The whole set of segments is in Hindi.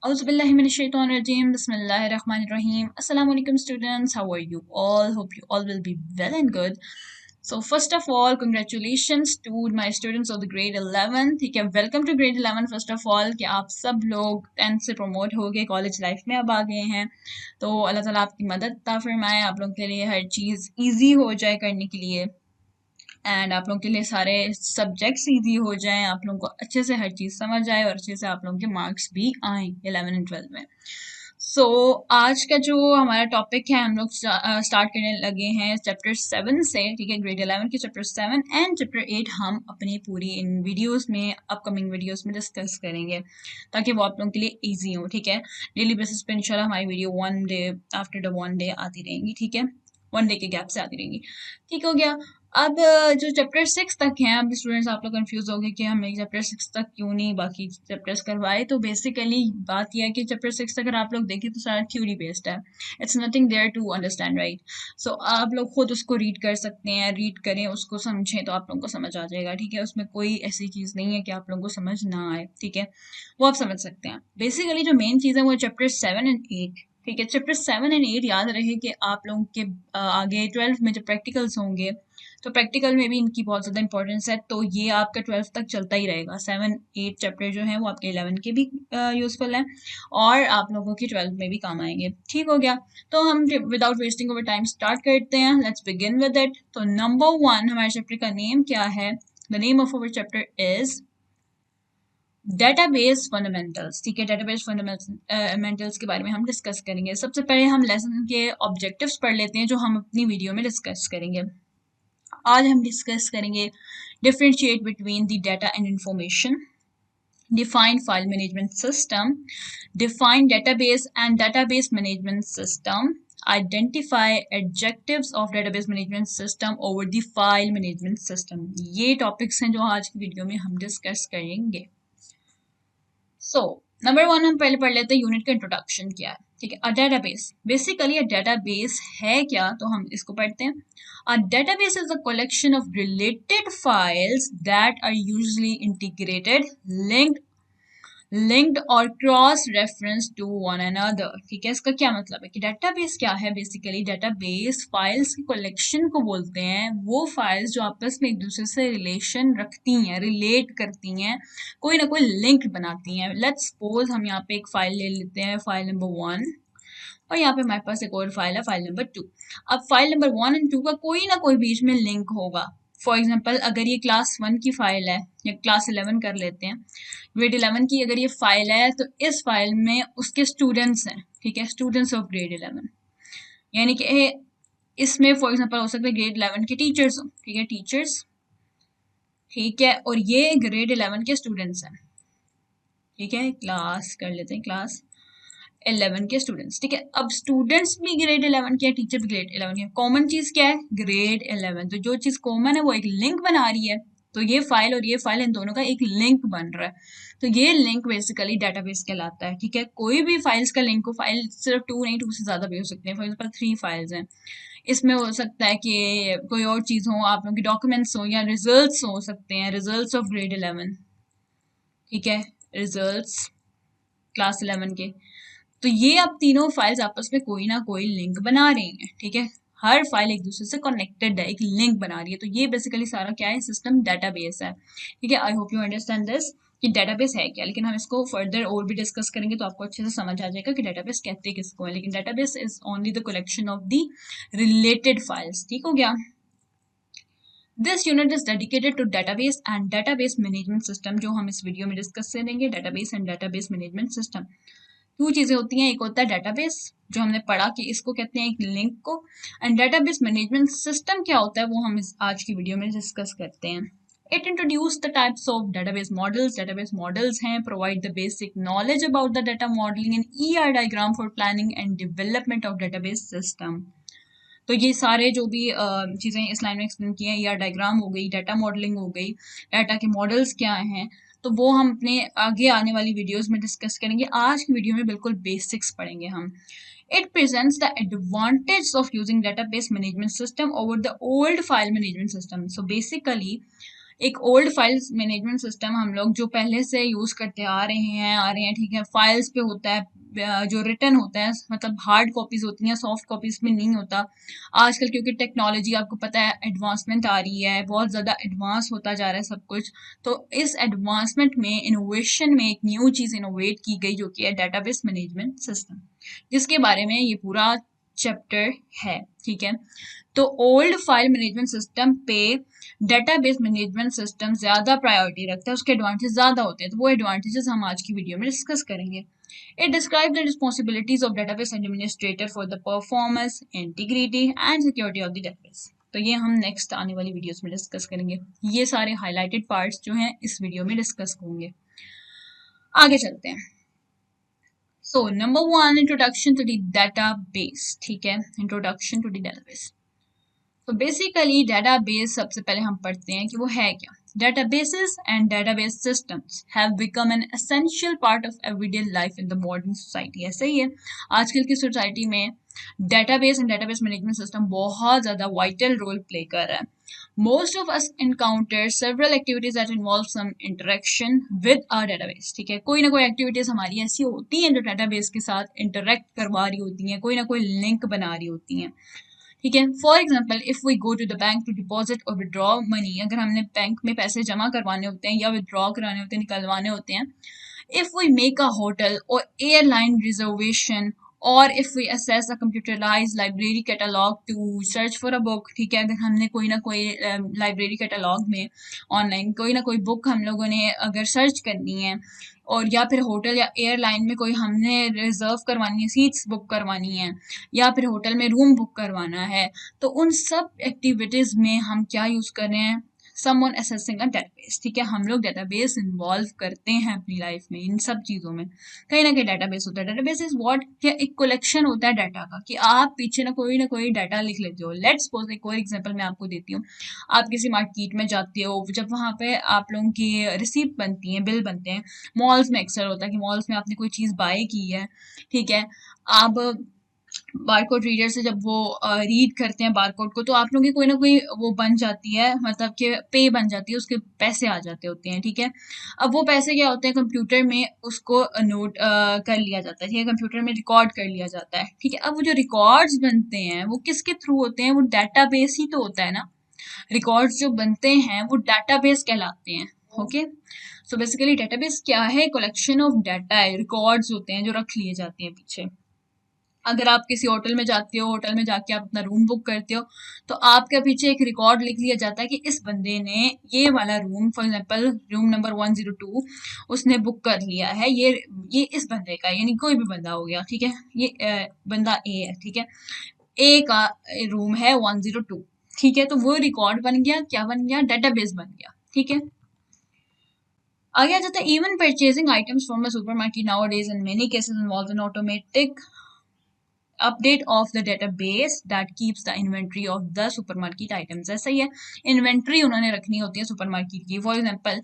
Auzubillahiminashaitanirrajim. Bismillahirrahmanirrahim. Assalamu alaikum students. How are you all? Hope you all will be well and good. So first of all, congratulations to my students of the grade 11. ठीक है, welcome to grade 11 first of all कि आप सब लोग 10th से promote हो गए college life में अब आ गए हैं. तो अल्लाह ताला आपकी मदद अता फरमाए, आप लोगों के लिए हर चीज़ easy हो जाए करने के लिए एंड आप लोगों के लिए सारे सब्जेक्ट्स इजी हो जाएं, आप लोगों को अच्छे से हर चीज़ समझ आए और अच्छे से आप लोगों के मार्क्स भी आए 11 एंड 12 में. सो आज का जो हमारा टॉपिक है हम लोग स्टार्ट करने लगे हैं चैप्टर 7 से. ठीक है, ग्रेड 11 के चैप्टर 7 एंड चैप्टर 8 हम अपनी पूरी इन वीडियोस में अपकमिंग वीडियोस में डिस्कस करेंगे ताकि वो आप लोगों के लिए इजी हो. ठीक है, डेली बेसिस पे इंशाल्लाह हमारी video one day after the one day आती रहेंगी. ठीक है, वन डे के गैप से आती रहेंगी. ठीक हो गया. अब जो चैप्टर 6 तक हैं, अब स्टूडेंट्स आप लोग कंफ्यूज हो गए कि हम एक चैप्टर 6 तक क्यों नहीं बाकी चैप्टर्स करवाए. तो बेसिकली बात यह है कि चैप्टर 6 तक अगर आप लोग देखें तो सारा थ्योरी बेस्ड है. It's nothing there to understand, right. So आप लोग खुद उसको रीड कर सकते हैं, रीड करें, उसको समझें तो आप लोगों को समझ आ जाएगा. ठीक है, उसमें कोई ऐसी चीज़ नहीं है कि आप लोगों को समझ ना आए. ठीक है, वो आप समझ सकते हैं. बेसिकली जो मेन चीज़ है वो चैप्टर 7 एंड 8. ठीक है, चैप्टर 7 एंड 8 याद रहे कि आप लोगों के आगे 12 में जो प्रैक्टिकल्स होंगे तो प्रैक्टिकल में भी इनकी बहुत ज़्यादा इंपॉर्टेंस है. तो ये आपका 12 तक चलता ही रहेगा. 7 8 चैप्टर जो हैं वो आपके 11 के भी यूज़फुल हैं और आप लोगों की 12 में भी काम आएंगे. ठीक हो गया. तो हम without wasting over time start करते हैं. Let's begin with it. तो नंबर 1 हमारे चैप्टर का नेम क्या है? The name of our chapter is database fundamentals. ठीक है, डेटाबेस फंडामेंटल्स के बारे में हम डिस्कस करेंगे. सबसे पहले हम लेसन के ऑब्जेक्टिव्स पढ़ लेते हैं जो हम अपनी वीडियो में डिस्कस करेंगे. आज हम डिस्कस करेंगे differentiate between the data and information, define file management system, define database and database management system, identify adjectives of database management system over the file management system. ये टॉपिक्स हैं जो आज की वीडियो में हम डिस्कस करेंगे. सो नंबर 1 हम पहले पढ़ लेते हैं यूनिट का इंट्रोडक्शन क्या है. ठीक है, a database. Basically a database है क्या, तो हम इसको पढ़ते हैं. A database is a collection of related files that are usually integrated, linked और cross reference to one another. ठीक है, इसका क्या मतलब है कि डेटाबेस क्या है? बेसिकली डेटाबेस फाइल्स की कलेक्शन को बोलते हैं. वो फाइल्स जो आपस में एक दूसरे से रिलेशन रखती हैं, रिलेट करती हैं, कोई ना कोई लिंक बनाती हैं. लेट्स सपोज हम यहाँ पे एक फाइल ले लेते हैं, फाइल नंबर 1, और यहाँ पे हमारे पास एक और फाइल है, फाइल नंबर 2. अब फाइल नंबर 1 एंड 2 का कोई ना कोई बीच में लिंक होगा. फॉर एग्जाम्पल अगर ये क्लास 1 की फाइल है या क्लास 11 कर लेते हैं, ग्रेड 11 की अगर ये फाइल है तो इस फाइल में उसके स्टूडेंट्स हैं. ठीक है, स्टूडेंट्स ऑफ ग्रेड 11, यानी कि इसमें फॉर एग्जाम्पल हो सकता है ग्रेड 11 के टीचर्स हो. ठीक है, टीचर्स. ठीक है, और ये ग्रेड 11 के स्टूडेंट्स हैं. ठीक है, क्लास कर लेते हैं, क्लास 11 के स्टूडेंट्स. ठीक है, अब स्टूडेंट्स भी ग्रेड 11 के, टीचर भी ग्रेड 11 के. कॉमन चीज क्या है? ग्रेड 11. तो जो चीज कॉमन है वो एक लिंक बना रही है. तो ये फाइल और ये फाइल, इन दोनों का एक लिंक बन रहा है. तो ये लिंक बेसिकली डेटाबेस कहलाता है. ठीक है, कोई भी फाइल्स का लिंक हो, फाइल सिर्फ 2 नहीं, 2 से ज्यादा भी हो सकते हैं. फॉर एग्जाम्पल 3 फाइल्स हैं, इसमें हो सकता है कि कोई और चीज हो, आप लोगों की डॉक्यूमेंट्स हो या रिजल्ट्स हो सकते हैं, रिजल्ट्स ऑफ ग्रेड 11. ठीक है, रिजल्ट्स क्लास 11 के. तो ये अब तीनों फाइल्स आपस में कोई ना कोई लिंक बना रही हैं. ठीक है, हर फाइल एक दूसरे से कनेक्टेड है, एक लिंक बना रही है. तो ये बेसिकली सारा क्या है? सिस्टम डेटाबेस है. ठीक है, I hope you understand this कि डेटाबेस है क्या. लेकिन हम इसको फर्दर और भी डिस्कस करेंगे तो आपको अच्छे से समझ आ जाएगा कि डेटाबेस कहते किसको है. लेकिन database is only the collection of the related files. ठीक हो गया. This unit is dedicated to database and database management system, जो हम इस वीडियो में डिस्कस करेंगे. Database and database management system, 2 चीजें होती हैं. एक होता है डेटाबेस जो हमने पढ़ा कि इसको कहते हैं एक लिंक को, एंड डेटाबेस मैनेजमेंट सिस्टम क्या होता है वो हम इस आज की वीडियो में डिस्कस करते हैं. It introduce the types of database models. Database models हैं provide the basic knowledge about the data modelling and ER diagram for planning and development of database system. तो ये सारे जो भी चीज़ें इस लाइन में एक्सप्लेन की हैं, ईआर डायग्राम हो गई, डाटा मॉडलिंग हो गई, डाटा के मॉडल्स क्या हैं, तो वो हम अपने आगे आने वाली वीडियोस में डिस्कस करेंगे. आज की वीडियो में बिल्कुल बेसिक्स पढ़ेंगे हम. It presents the advantage of using database management system over the old file management system. So basically एक ओल्ड फाइल्स मैनेजमेंट सिस्टम हम लोग जो पहले से यूज करते आ रहे हैं, ठीक है, फाइल्स पे होता है, जो रिटर्न होता है, मतलब हार्ड कॉपीज होती हैं, सॉफ्ट कॉपीज में नहीं होता। आजकल क्योंकि टेक्नोलॉजी आपको पता है एडवांसमेंट आ रही है, बहुत ज़्यादा एडवांस होता जा रहा है सब कुछ। तो इस एडवांसमेंट में, इनोवेशन में एक न्यू चीज़ इनोवेट की गई जो कि है डेटाबेस मैनेजमेंट सिस्टम, जिसके बारे में ये पूरा चैप्टर है, ठीक है। तो ओल्ड फाइल मैनेजमेंट सिस्टम पे डेटाबेस मैनेजमेंट सिस्टम ज़्यादा प्रायोरिटी रखता है, उसके एडवांटेज ज़्यादा होते हैं, तो वो एडवांटेजेस हम आज की वीडियो में डिस्कस करेंगे। It describes the responsibilities of database administrator for the performance, integrity and security of the database. तो ये हम नेक्स्ट आने वाली वीडियोस में डिस्कस करेंगे। ये सारे हाईलाइटेड पार्ट्स जो हैं इस वीडियो में डिस्कस होंगे। आगे चलते हैं। So number 1, introduction to the database, ठीक है, इंट्रोडक्शन टू द डेटाबेस। तो बेसिकली डेटाबेस सबसे पहले हम पढ़ते हैं कि वो है क्या। Databases and database systems have become an essential part of everyday life in the modern society. ऐसा ही है, आजकल की सोसाइटी में database and database management system बहुत ज़्यादा वाइटल रोल प्ले कर रहा है। Most of us encounter several activities that involve some interaction with our database, ठीक है, कोई ना कोई एक्टिविटीज़ हमारी ऐसी होती हैं जो डेटाबेस के साथ इंटरेक्ट करवा रही होती हैं, कोई ना कोई लिंक बना रही होती हैं, ठीक है। For example if we go to the bank to deposit और विड्रॉ मनी, अगर हमने बैंक में पैसे जमा करवाने होते हैं या विड्रॉ कराने होते हैं, निकलवाने होते हैं, if we make a hotel और एयरलाइन रिजर्वेशन, और if we access a computerised library catalogue to search for a book, ठीक है, अगर हमने कोई ना कोई लाइब्रेरी कैटलॉग में ऑनलाइन कोई ना कोई बुक हम लोगों ने अगर सर्च करनी है, और या फिर होटल या एयरलाइन में कोई हमने रिजर्व करवानी है, सीट्स बुक करवानी है, या फिर होटल में रूम बुक करवाना है, तो उन सब एक्टिविटीज़ में हम क्या यूज़ कर रहे हैं, समवन असेसिंग अ डेटाबेस, ठीक है। हम लोग डेटाबेस इन्वॉल्व करते हैं अपनी लाइफ में, इन सब चीज़ों में कहीं ना कहीं डेटाबेस होता है। डेटाबेस इज व्हाट, क्या एक कलेक्शन होता है डाटा का, कि आप पीछे ना कोई डाटा लिख लेते हो। लेट्स सपोज एक और एग्जांपल मैं आपको देती हूँ। आप किसी मार्केट में जाते हो, जब वहाँ पे आप लोगों की रिसीप्ट बनती है, बिल बनते हैं, मॉल्स में अक्सर होता है कि मॉल्स में आपने कोई चीज़ बाय की है, ठीक है, आप बारकोड रीडर से जब वो रीड करते हैं बारकोड को, तो आप लोगों की कोई ना कोई वो बन जाती है, मतलब कि पे बन जाती है, उसके पैसे आ जाते होते हैं, ठीक है। अब वो पैसे क्या होते हैं, कंप्यूटर में उसको नोट कर लिया जाता है, ठीक है, कंप्यूटर में रिकॉर्ड कर लिया जाता है, ठीक है। अब वो जो रिकॉर्ड्स बनते हैं वो किसके थ्रू होते हैं, वो डाटाबेस ही तो होता है ना। रिकॉर्ड्स जो बनते हैं वो डाटाबेस कहलाते हैं, ओके। सो बेसिकली डेटाबेस क्या है, कलेक्शन ऑफ डाटा है, रिकॉर्ड्स होते हैं जो रख लिए जाते हैं पीछे। अगर आप किसी होटल में जाते हो, होटल में जाके आप अपना रूम बुक करते हो, तो आपके पीछे एक रिकॉर्ड लिख लिया जाता है कि इस बंदे ने ये वाला room, for example room number 102 उसने बुक कर लिया है, ये इस बंदे का, यानी कोई भी बंदा हो गया, ठीक है, ये बंदा ए है, ठीक है, ए का रूम है 102, ठीक है। तो वो रिकॉर्ड बन गया, क्या बन गया, डेटाबेस बन गया, ठीक है। आगे आ जाता है, even purchasing items from a supermarket nowadays in many cases involve N automatic update of the database that keeps the inventory of the supermarket items। ऐसा ही है, इन्वेंट्री उन्होंने रखनी होती है सुपरमार्केट की। फॉर एग्जांपल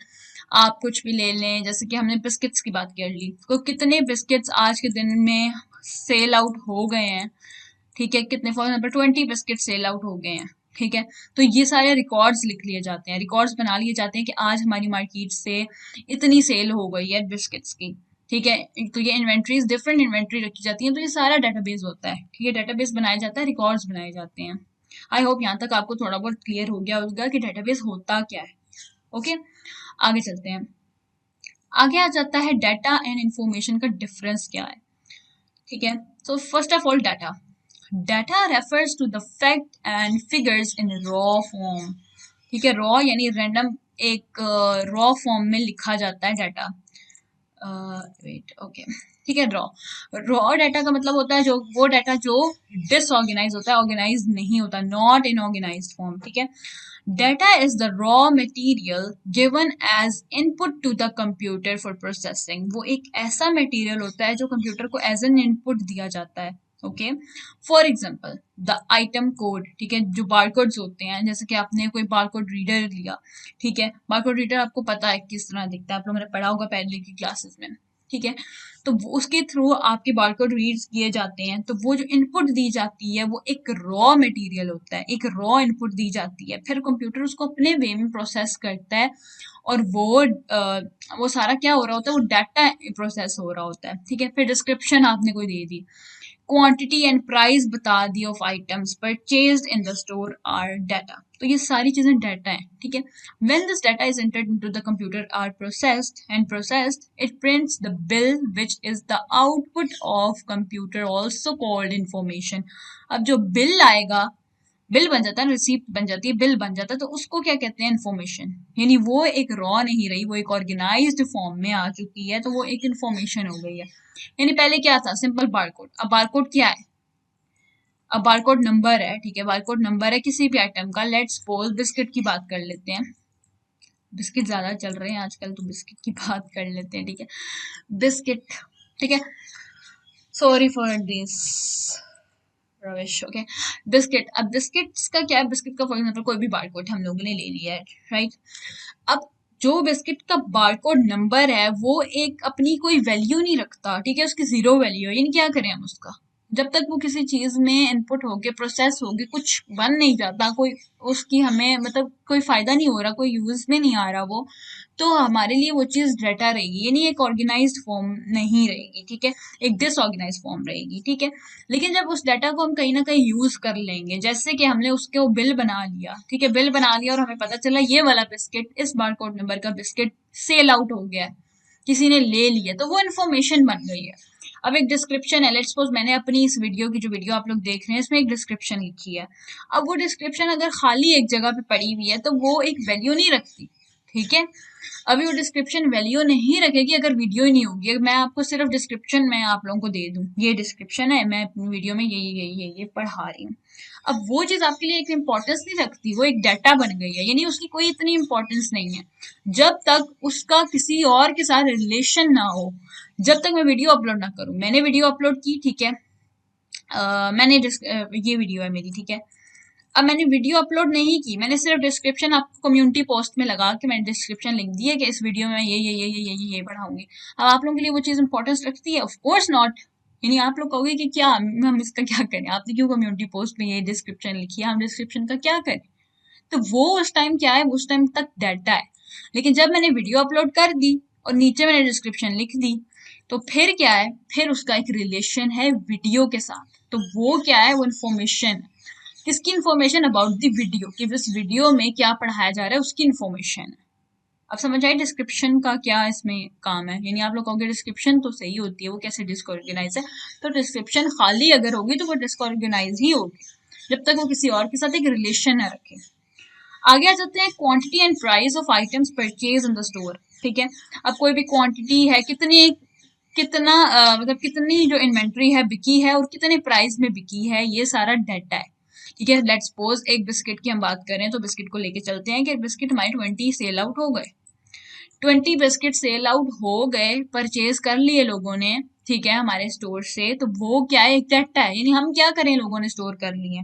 आप कुछ भी ले लें, जैसे कि हमने बिस्किट्स की बात कर ली, तो कितने बिस्किट्स आज के दिन में सेल आउट हो गए हैं, ठीक है, कितने, for example 20 biscuit sell out हो गए हैं, ठीक है। तो ये सारे रिकॉर्ड्स लिख लिए जाते हैं, रिकॉर्ड्स बना लिए जाते हैं कि आज हमारी मार्केट से इतनी सेल हो गई है बिस्किट्स की, ठीक है। तो ये इन्वेंट्रीज, डिफरेंट इन्वेंट्री रखी जाती है, तो ये सारा डेटाबेस होता है, ठीक है, डेटाबेस बनाया जाता है, रिकॉर्ड्स बनाए जाते हैं। आई होप यहाँ तक आपको थोड़ा बहुत क्लियर हो गया होगा कि डेटाबेस होता क्या है, ओके। आगे चलते हैं। आगे आ जाता है डाटा एंड इंफॉर्मेशन का डिफरेंस क्या है, ठीक है। So first of all data refers to the fact and figures in raw form, ठीक है। रॉ यानी रैंडम, एक रॉ फॉर्म में लिखा जाता है डाटा, वेट ओके, ठीक है। रॉ डाटा का मतलब होता है जो वो डाटा जो डिसऑर्गेनाइज होता है, ऑर्गेनाइज नहीं होता, नॉट इन ऑर्गेनाइज्ड फॉर्म, ठीक है। Data is the raw material given as input to the computer for processing. वो एक ऐसा मटेरियल होता है जो कंप्यूटर को एज एन इनपुट दिया जाता है, okay. For example the item code, ठीक है, जो बारकोड्स होते हैं, जैसे कि आपने कोई बारकोड रीडर लिया, ठीक है, बारकोड रीडर आपको पता है किस तरह दिखता है, आप लोगों ने पढ़ा होगा पहले की क्लासेस में, ठीक है। तो उसके थ्रू आपके बारकोड रीड किए जाते हैं। तो वो जो इनपुट दी जाती है वो एक रॉ मटेरियल होता है, एक रॉ इनपुट दी जाती है, फिर कंप्यूटर उसको अपने वे में प्रोसेस करता है और वो सारा क्या हो रहा होता है, वो डाटा प्रोसेस हो रहा होता है। ठीक है, फिर डिस्क्रिप्शन आपने कोई दे दी, क्वांटिटी एंड प्राइस बता दी of items purchased in the store are data. तो ये सारी चीजें डाटा है। ठीक है, when this data is entered into the computer are processed it prints the bill which is the output of computer also called information. अब जो बिल आएगा, बिल बन जाता है, रिसीप्ट बन जाती है, बिल बन जाता है, तो उसको क्या कहते हैं, इन्फॉर्मेशन। यानी वो एक रॉ नहीं रही, वो एक ऑर्गेनाइज्ड फॉर्म में आ चुकी है, तो वो एक इन्फॉर्मेशन हो गई है। यानी पहले क्या था, सिंपल बारकोड। अब बारकोड क्या है, अब बारकोड नंबर है। ठीक है, बारकोड नंबर है किसी भी आइटम का। लेट्स सपोज बिस्किट की बात कर लेते हैं, बिस्किट ज्यादा चल रहे हैं आजकल, तो बिस्किट की बात कर लेते हैं। ठीक है, बिस्किट, ठीक है, sorry for this Ravish. Okay, biscuit. अब बिस्किट्स का क्या है, बिस्किट का फॉर एग्जाम्पल कोई भी बारकोड हम लोगों ने ले लिया है, राइट। अब जो बिस्किट का बारकोड नंबर है वो एक अपनी कोई वैल्यू नहीं रखता, ठीक है, उसकी जीरो वैल्यू है। यानी क्या करें हम उसका, जब तक वो किसी चीज में इनपुट होके प्रोसेस होके कुछ बन नहीं जाता, कोई उसकी हमें मतलब कोई फायदा नहीं हो रहा, कोई यूज में नहीं आ रहा वो, तो हमारे लिए वो चीज डाटा रहेगी, यानी एक ऑर्गेनाइज्ड फॉर्म नहीं रहेगी। ठीक है, एक डिसऑर्गेनाइज्ड फॉर्म रहेगी। ठीक है, लेकिन जब उस डाटा को हम कहीं ना कहीं यूज कर लेंगे, जैसे कि हमने उसके वो बिल बना लिया, ठीक है, बिल बना लिया और हमें पता चला ये वाला बिस्किट, इस बारकोड नंबर का बिस्किट सेल आउट हो गया है, किसी ने ले लिया, तो वो इन्फॉर्मेशन बन गई है। अब एक डिस्क्रिप्शन है, लेट्स सपोज मैंने अपनी इस वीडियो की, जो वीडियो आप लोग देख रहे हैं, इसमें एक डिस्क्रिप्शन लिखी है। अब वो डिस्क्रिप्शन अगर खाली एक जगह पे पड़ी हुई है तो वो एक वैल्यू नहीं रखती। ठीक है, अभी वो डिस्क्रिप्शन वैल्यू नहीं रखेगी अगर वीडियो ही नहीं होगी। अगर मैं आपको सिर्फ डिस्क्रिप्शन में आप लोगों को दे दूं, ये डिस्क्रिप्शन है, मैं अपनी वीडियो में ये पढ़ा रही हूँ, अब वो चीज आपके लिए एक इम्पोर्टेंस नहीं रखती, वो एक डाटा बन गई है, यानी उसकी कोई इतनी इम्पोर्टेंस नहीं है जब तक उसका किसी और के साथ रिलेशन ना हो, जब तक मैं वीडियो अपलोड ना करूं। मैंने वीडियो अपलोड की, ठीक है, ये वीडियो है मेरी, ठीक है, अब मैंने वीडियो अपलोड नहीं की, मैंने सिर्फ डिस्क्रिप्शन आपको कम्युनिटी पोस्ट में लगा के मैंने डिस्क्रिप्शन लिख दी है कि इस वीडियो में ये पढ़ाऊंगी। अब आप लोगों के लिए वो चीज इंपॉर्टेंस रखती है? Of course not. यानी आप लोग कहोगे कि क्या हम इसका क्या करें, आपने क्यों कम्युनिटी पोस्ट में ये डिस्क्रिप्शन लिखी है, हम डिस्क्रिप्शन का क्या करें? तो वो उस टाइम क्या है, उस टाइम तक डाटा है। लेकिन जब मैंने वीडियो अपलोड कर दी और नीचे मैंने डिस्क्रिप्शन लिख दी, तो फिर क्या है, फिर उसका एक रिलेशन है वीडियो के साथ। तो वो क्या है, वो इन्फॉर्मेशन है। किसकी इन्फॉर्मेशन, अबाउट द वीडियो, कि इस वीडियो में क्या पढ़ाया जा रहा है उसकी इन्फॉर्मेशन है। अब समझ आए डिस्क्रिप्शन का क्या इसमें काम है। यानी आप लोग कहोगे डिस्क्रिप्शन तो सही होती है, वो कैसे डिसऑर्गेनाइज है, तो डिस्क्रिप्शन खाली अगर होगी तो वो डिसऑर्गेनाइज ही होगी जब तक वो किसी और के साथ एक रिलेशन न रखे। आगे आ जाते हैं quantity and price of items purchase in the store. ठीक है, अब कोई भी क्वांटिटी है, कितना मतलब कितनी जो इन्वेंट्री है बिकी है और कितने प्राइस में बिकी है, ये सारा डाटा है। ठीक है, लेट्स सपोज एक बिस्किट की हम बात करें, तो बिस्किट को लेके चलते हैं कि बिस्किट हमारे 20 सेल आउट हो गए, 20 बिस्किट सेल आउट हो गए, परचेज कर लिए लोगों ने, ठीक है, हमारे स्टोर से। तो वो क्या है, एक डाटा है, यानी हम क्या करें, लोगों ने स्टोर कर लिए।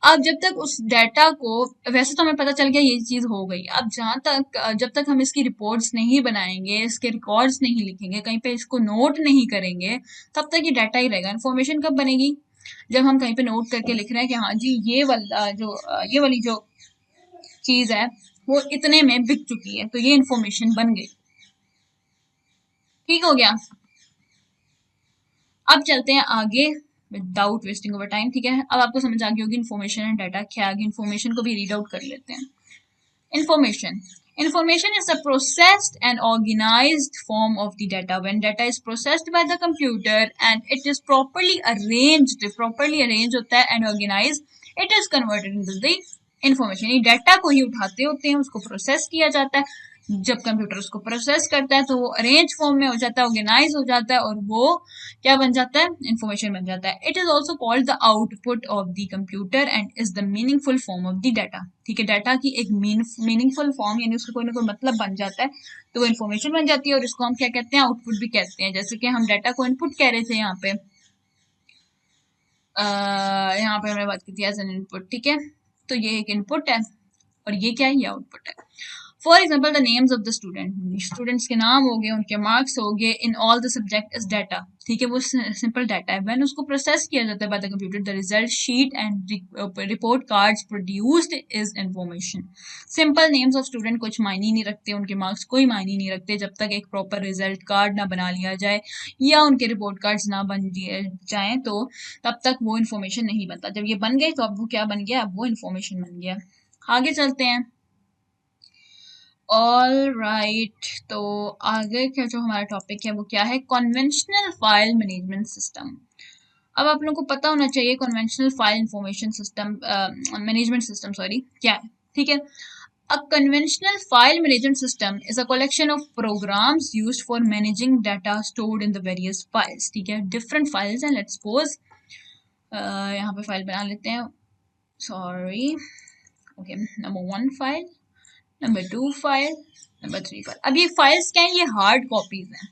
अब जब तक उस डाटा को, वैसे तो हमें पता चल गया ये चीज हो गई, अब जहां तक जब तक हम इसकी रिपोर्ट्स नहीं बनाएंगे, इसके रिकॉर्ड्स नहीं लिखेंगे, कहीं पे इसको नोट नहीं करेंगे, तब तक ये डाटा ही रहेगा। इन्फॉर्मेशन कब बनेगी, जब हम कहीं पे नोट करके लिख रहे हैं कि हाँ जी ये वाली जो चीज है वो इतने में बिक चुकी है, तो ये इन्फॉर्मेशन बन गई। ठीक हो गया, अब चलते हैं आगे विदाउट वेस्टिंग ओवर टाइम। ठीक है, अब आपको समझ आ गई होगी इन्फॉर्मेशन एंड डाटा क्या। आगे इन्फॉर्मेशन को भी रीड आउट कर लेते हैं। Information. Information is a processed and organized form of the data. When data is processed by the computer and it is properly arranged होता है and organized, it is converted into the information. ये डाटा को ही उठाते होते हैं, उसको प्रोसेस किया जाता है। जब कंप्यूटर उसको प्रोसेस करता है तो वो अरेंज फॉर्म में हो जाता है, ऑर्गेनाइज हो जाता है, और वो क्या बन जाता है, इंफॉर्मेशन बन जाता है। It is also called the output of the computer and is the meaningful form of the data. ठीक है, डाटा की एक मीनिंगफुल फॉर्म, यानी उसका कोई ना कोई मतलब बन जाता है, तो वो इन्फॉर्मेशन बन जाती है, और इसको हम क्या कहते हैं, आउटपुट भी कहते हैं। जैसे कि हम डाटा को इनपुट कह रहे थे यहाँ पे हमने बात की थी एज एन इनपुट। ठीक है, तो ये एक इनपुट है और ये क्या है, ये आउटपुट है। For example the names of the students के नाम हो गए, उनके मार्क्स हो गए, in all the subject is data, ठीक है, वो सिंपल डाटा है। व्हेन उसको प्रोसेस किया जाता है by the computer, the result sheet and report cards produced is information. Simple names of student कुछ मायने नहीं रखते, उनके मार्क्स कोई मायने नहीं रखते जब तक एक प्रॉपर रिजल्ट कार्ड ना बना लिया जाए या उनके रिपोर्ट कार्ड्स ना बन दिए जाए, तो तब तक वो इन्फॉर्मेशन नहीं बनता। जब ये बन गए तो अब वो क्या बन गया, अब वो इन्फॉर्मेशन बन गया। आगे चलते हैं। ऑल राइट, तो आगे का जो हमारा टॉपिक है वो क्या है, कन्वेंशनल फाइल मैनेजमेंट सिस्टम। अब आप लोगों को पता होना चाहिए conventional file information system management system sorry क्या है, ठीक है। A conventional file management system is a collection of programs used for managing data stored in the various files, ठीक है, different files हैं। Let's suppose यहाँ पे फाइल बना लेते हैं, sorry, okay, number 1 file, number 2 file, number 3 file. अब ये फाइल्स क्या है, ये हार्ड कॉपीज हैं,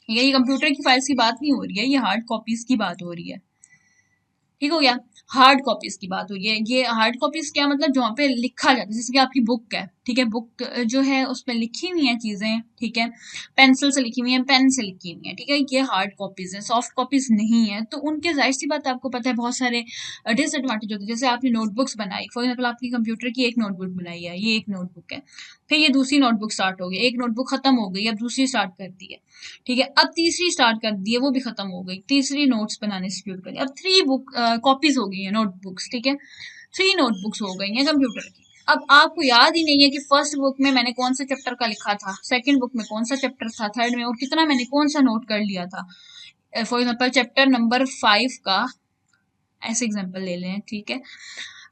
ये कंप्यूटर की फाइल्स की बात नहीं हो रही है, ये हार्ड कॉपीज की बात हो रही है, ठीक हो गया। हार्ड कॉपीज की बात हुई है। ये हार्ड कॉपीज क्या मतलब, जहाँ पे लिखा जाता है, जैसे कि आपकी बुक है, ठीक है, बुक जो है उसमें लिखी हुई है चीजें, ठीक है, पेंसिल से लिखी हुई है, पेन से लिखी हुई है, ठीक है, ये हार्ड कॉपीज है, सॉफ्ट कॉपीज नहीं है। तो उनके जाहिर सी बात है, आपको पता है बहुत सारे डिसएडवांटेज होते हैं। जैसे आपने नोटबुक्स बनाई, फॉर एग्जाम्पल आपकी कंप्यूटर की एक नोटबुक बनाई है, ये एक नोटबुक है, फिर ये दूसरी नोटबुक स्टार्ट हो गई, एक नोटबुक खत्म हो गई, अब दूसरी स्टार्ट कर दी है, ठीक है, अब तीसरी स्टार्ट कर दी है, वो भी खत्म हो गई, तीसरी नोट्स बनाने से शुरू करी, अब 3 बुक कॉपीज हो गई है नोटबुक्स, ठीक है, 3 नोटबुक्स हो गई हैं कंप्यूटर की। अब आपको याद ही नहीं है कि फर्स्ट बुक में मैंने कौन से चैप्टर का लिखा था, सेकंड बुक में कौन सा चैप्टर था, थर्ड में, और कितना मैंने कौन सा नोट कर लिया था। फॉर एग्जाम्पल चैप्टर नंबर 5 का ऐसे एग्जाम्पल ले लें, ठीक है,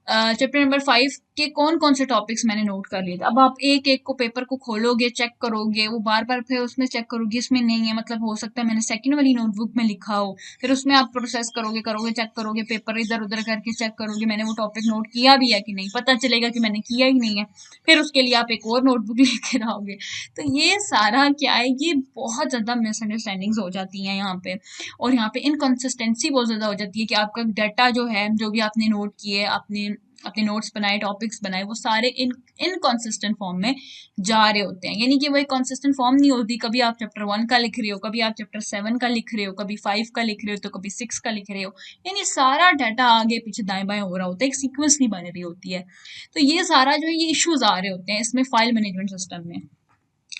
चैप्टर नंबर 5 के कौन कौन से टॉपिक्स मैंने नोट कर लिए थे। अब आप एक एक को पेपर को खोलोगे, चेक करोगे, वो बार बार फिर उसमें चेक करोगे, इसमें नहीं है, मतलब हो सकता है मैंने सेकंड वाली नोटबुक में लिखा हो, फिर उसमें आप प्रोसेस करोगे, चेक करोगे, पेपर इधर उधर करके चेक करोगे मैंने वो टॉपिक नोट किया भी है कि नहीं, पता चलेगा कि मैंने किया ही नहीं है, फिर उसके लिए आप एक और नोटबुक लेके आओगे। तो ये सारा क्या है, ये बहुत ज़्यादा मिसअंडरस्टैंडिंग्स हो जाती हैं यहाँ पे, और यहाँ पे इनकन्सिस्टेंसी बहुत ज़्यादा हो जाती है कि आपका डाटा जो है, जो भी आपने नोट किए, आपने अपने नोट्स बनाए, टॉपिक्स बनाए, वो सारे इनकॉन्सिस्टेंट फॉर्म में जा रहे होते हैं। यानी कि वो एक कॉन्सिस्टेंट फॉर्म नहीं होती, कभी आप चैप्टर 1 का लिख रहे हो, कभी आप चैप्टर 7 का लिख रहे हो, कभी 5 का लिख रहे हो, तो कभी 6 का लिख रहे हो, यानी सारा डाटा आगे पीछे दाएं बाएं हो रहा होता है, एक सीक्वेंस नहीं बन रही होती है। तो ये सारा जो है ये इश्यूज आ रहे होते हैं इसमें फाइल मैनेजमेंट सिस्टम में।